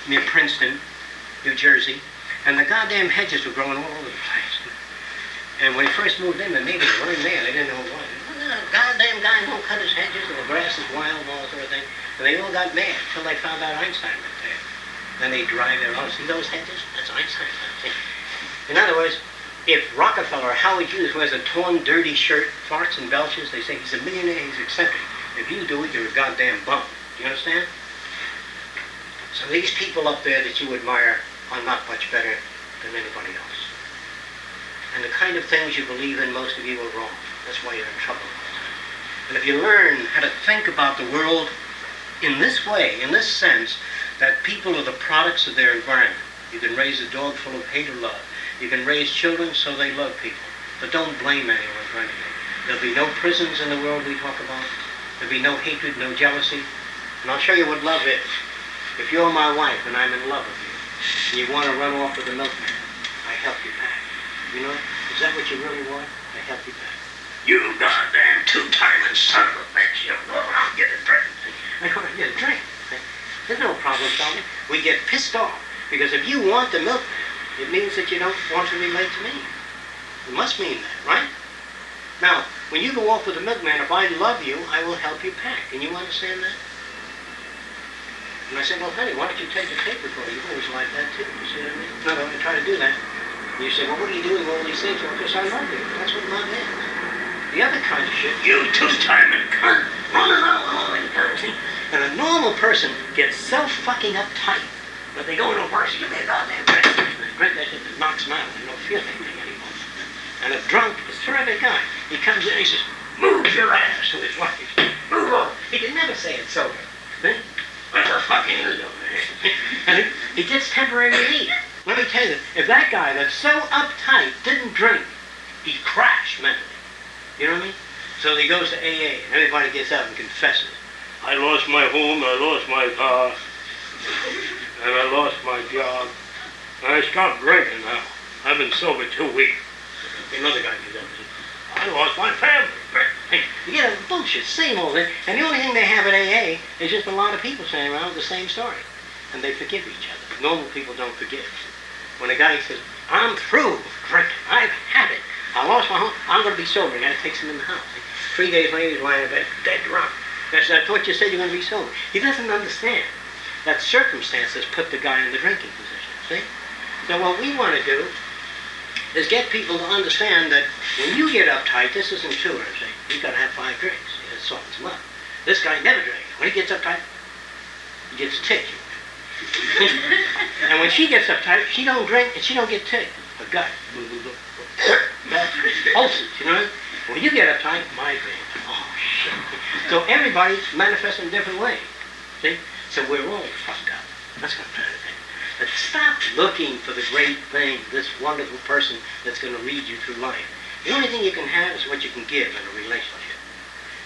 near Princeton, New Jersey, and the goddamn hedges were growing all over the place. And when he first moved in, the neighbors weren't there. They didn't know why. The goddamn guy won't cut his hedges, and the grass is wild and all that sort of thing. And they all got mad until they found out Einstein lived there. Then they drive their house. See those hedges? That's Einstein. In other words, If Rockefeller or Howard Hughes wears a torn, dirty shirt, farts and belches, they say he's a millionaire, he's eccentric. If you do it, you're a goddamn bum. Do you understand? So these people up there that you admire are not much better than anybody else. And the kind of things you believe in, most of you are wrong. That's why you're in trouble all the time. And if you learn how to think about the world in this way, in this sense, that people are the products of their environment. You can raise a dog full of hate or love. You can raise children so they love people. But don't blame anyone for anything. There'll be no prisons in the world we talk about. There'll be no hatred, no jealousy. And I'll show you what love is. If you're my wife and I'm in love with you, and you want to run off with the milkman, I help you back. You know, is that what you really want? I help you back. You goddamn two-timing son of a bitch. You go around and get a drink. I want to get a drink. There's no problem, Tommy. We get pissed off. Because if you want the milkman, it means that you don't want to relate to me. It must mean that, right? Now, when you go off with the milkman, if I love you, I will help you pack. Can you understand that? And I said, well, honey, why don't you take a tape recorder? You've always liked that, too. You see what I mean? No, I try to do that. And you say, well, what are you doing all these things? Well, because I love you. That's what love is. The other kind of shit, you two-timing cunt, running around and everything. And a normal person gets self-fucking uptight. But they go into a bar, give me a goddamn drink. Drink that shit that knocks them out. They don't feel anything anymore. And a drunk is a terrific guy. He comes in and he says, move your ass to his wife. Move on. He can never say it sober. See? What the fuck are you doing? And he gets temporary relief. Let me tell you, if that guy that's so uptight didn't drink, he'd crash mentally. You know what I mean? So he goes to AA, and everybody gets up and confesses. I lost my home, I lost my car, and I lost my job. And I stopped drinking now. I've been sober 2 weeks. Another guy gets up and says, I lost my family. You get a bullshit, same old thing. And the only thing they have at AA is just a lot of people saying around with the same story. And they forgive each other. Normal people don't forgive. When a guy says, I'm through drinking, I've had it. I lost my home, I'm going to be sober. The guy takes him in the house. 3 days later, he's lying in bed, dead drunk. I said, I thought you said you're going to be sober. He doesn't understand that circumstances put the guy in the drinking position, see? So what we want to do is get people to understand that when you get uptight, this isn't true. I say, you've got to have 5 drinks. It softens him up. This guy never drinks. When he gets uptight, he gets ticked. And when she gets uptight, she don't drink and she don't get ticked. Her gut. That's ulcers, you know? When you get uptight, migraine. Oh, shit. So everybody's manifesting in different ways. See? So we're all fucked up. That's what I'm trying to think. But stop looking for the great thing, this wonderful person that's going to lead you through life. The only thing you can have is what you can give in a relationship.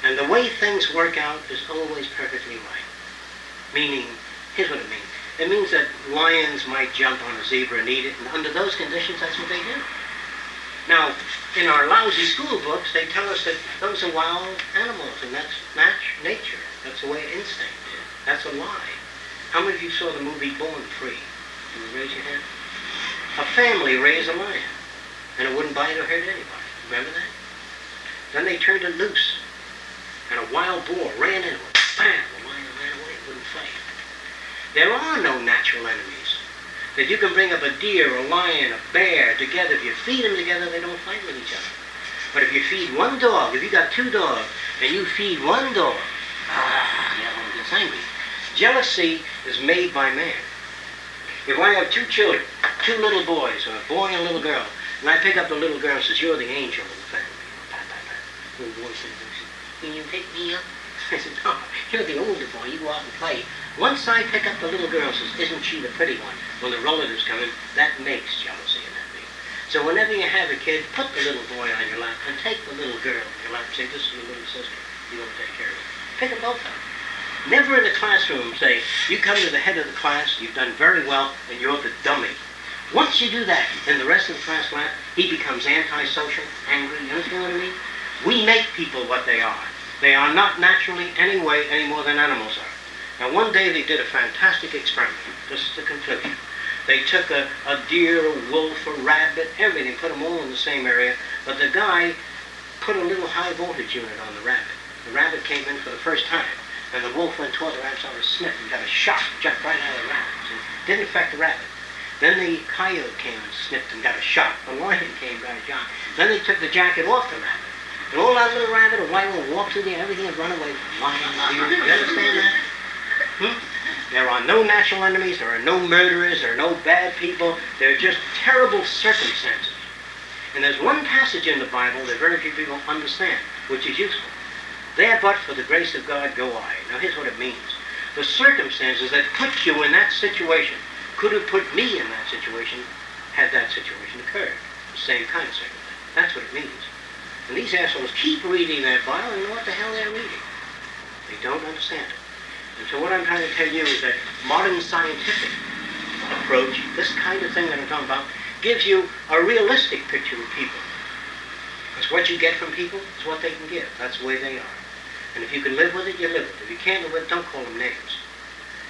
And the way things work out is always perfectly right. Meaning, here's what it means. It means that lions might jump on a zebra and eat it, and under those conditions, that's what they do. Now, in our lousy school books, they tell us that those are wild animals, and that's nature. That's the way instinct is. That's a lie. How many of you saw the movie Born Free? Can you raise your hand? A family raised a lion, and it wouldn't bite or hurt anybody. Remember that? Then they turned it loose, and a wild boar ran into it. Bam! The lion ran away. It wouldn't fight. There are no natural enemies. That you can bring up a deer, a lion, a bear together. If you feed them together, they don't fight with each other. But if you feed one dog, if you got 2 dogs, and you feed one dog, the other one gets angry. Jealousy is made by man. If I have 2 children, 2 little boys, or a boy and a little girl, and I pick up the little girl and says, you're the angel of the family. Little boy says, can you pick me up? I said, no, you're the older boy, you go out and play. Once I pick up the little girl and says, isn't she the pretty one? When the relatives come in, that makes jealousy in that baby. So whenever you have a kid, put the little boy on your lap and take the little girl on your lap and say, this is your little sister. You want to take care of her. Pick them both up. Never in the classroom say, you come to the head of the class, you've done very well, and you're the dummy. Once you do that, and the rest of the class laugh, he becomes antisocial, angry, you understand what I mean? We make people what they are. They are not naturally any way any more than animals are. Now one day they did a fantastic experiment. This is the conclusion. They took a deer, a wolf, a rabbit, everything, put them all in the same area, but the guy put a little high voltage unit on the rabbit. The rabbit came in for the first time, and the wolf went toward the rabbit, started sniffing, got a shock, jumped right out of the rabbit. It didn't affect the rabbit. Then the coyote came and sniffed and got a shot. The lion came and got a shot. Then they took the jacket off the rabbit. And all that little rabbit, a white one, walked through there, everything had run away from the lion. You understand that? There are no natural enemies, there are no murderers, there are no bad people. They're just terrible circumstances. And there's one passage in the Bible that very few people understand, which is useful. There but for the grace of God go I. Now here's what it means. The circumstances that put you in that situation could have put me in that situation had that situation occurred. The same kind of circumstance. That's what it means. And these assholes keep reading that Bible and know what the hell they're reading. They don't understand it. And so what I'm trying to tell you is that modern scientific approach, this kind of thing that I'm talking about, gives you a realistic picture of people. Because what you get from people is what they can give. That's the way they are. And if you can live with it, you live with it. If you can't live with it, don't call them names.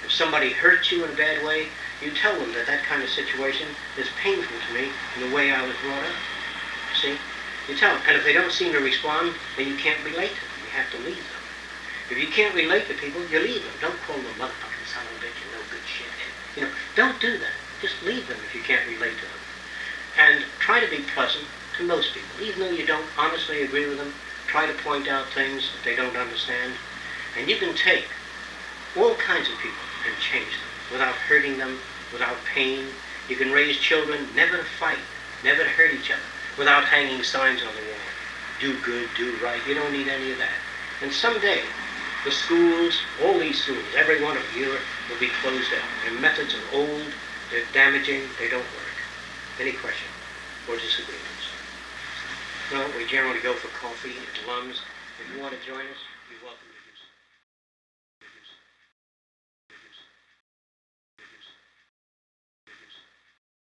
If somebody hurts you in a bad way, you tell them that that kind of situation is painful to me in the way I was brought up. See? You tell them. And if they don't seem to respond, then you can't relate to them. You have to leave them. If you can't relate to people, you leave them. Don't call them motherfucking son of a bitch and no good shit. You know, don't do that. Just leave them if you can't relate to them. And try to be pleasant to most people. Even though you don't honestly agree with them, try to point out things that they don't understand. And you can take all kinds of people and change them without hurting them, without pain. You can raise children never to fight, never to hurt each other, without hanging signs on the wall. Do good, do right. You don't need any of that. And someday, the schools, all these schools, every one of them, Europe, will be closed down. Their methods are old, they're damaging, they don't work. Any question or disagreements? Well, we generally go for coffee at Lum's. If you want to join us, you're welcome to.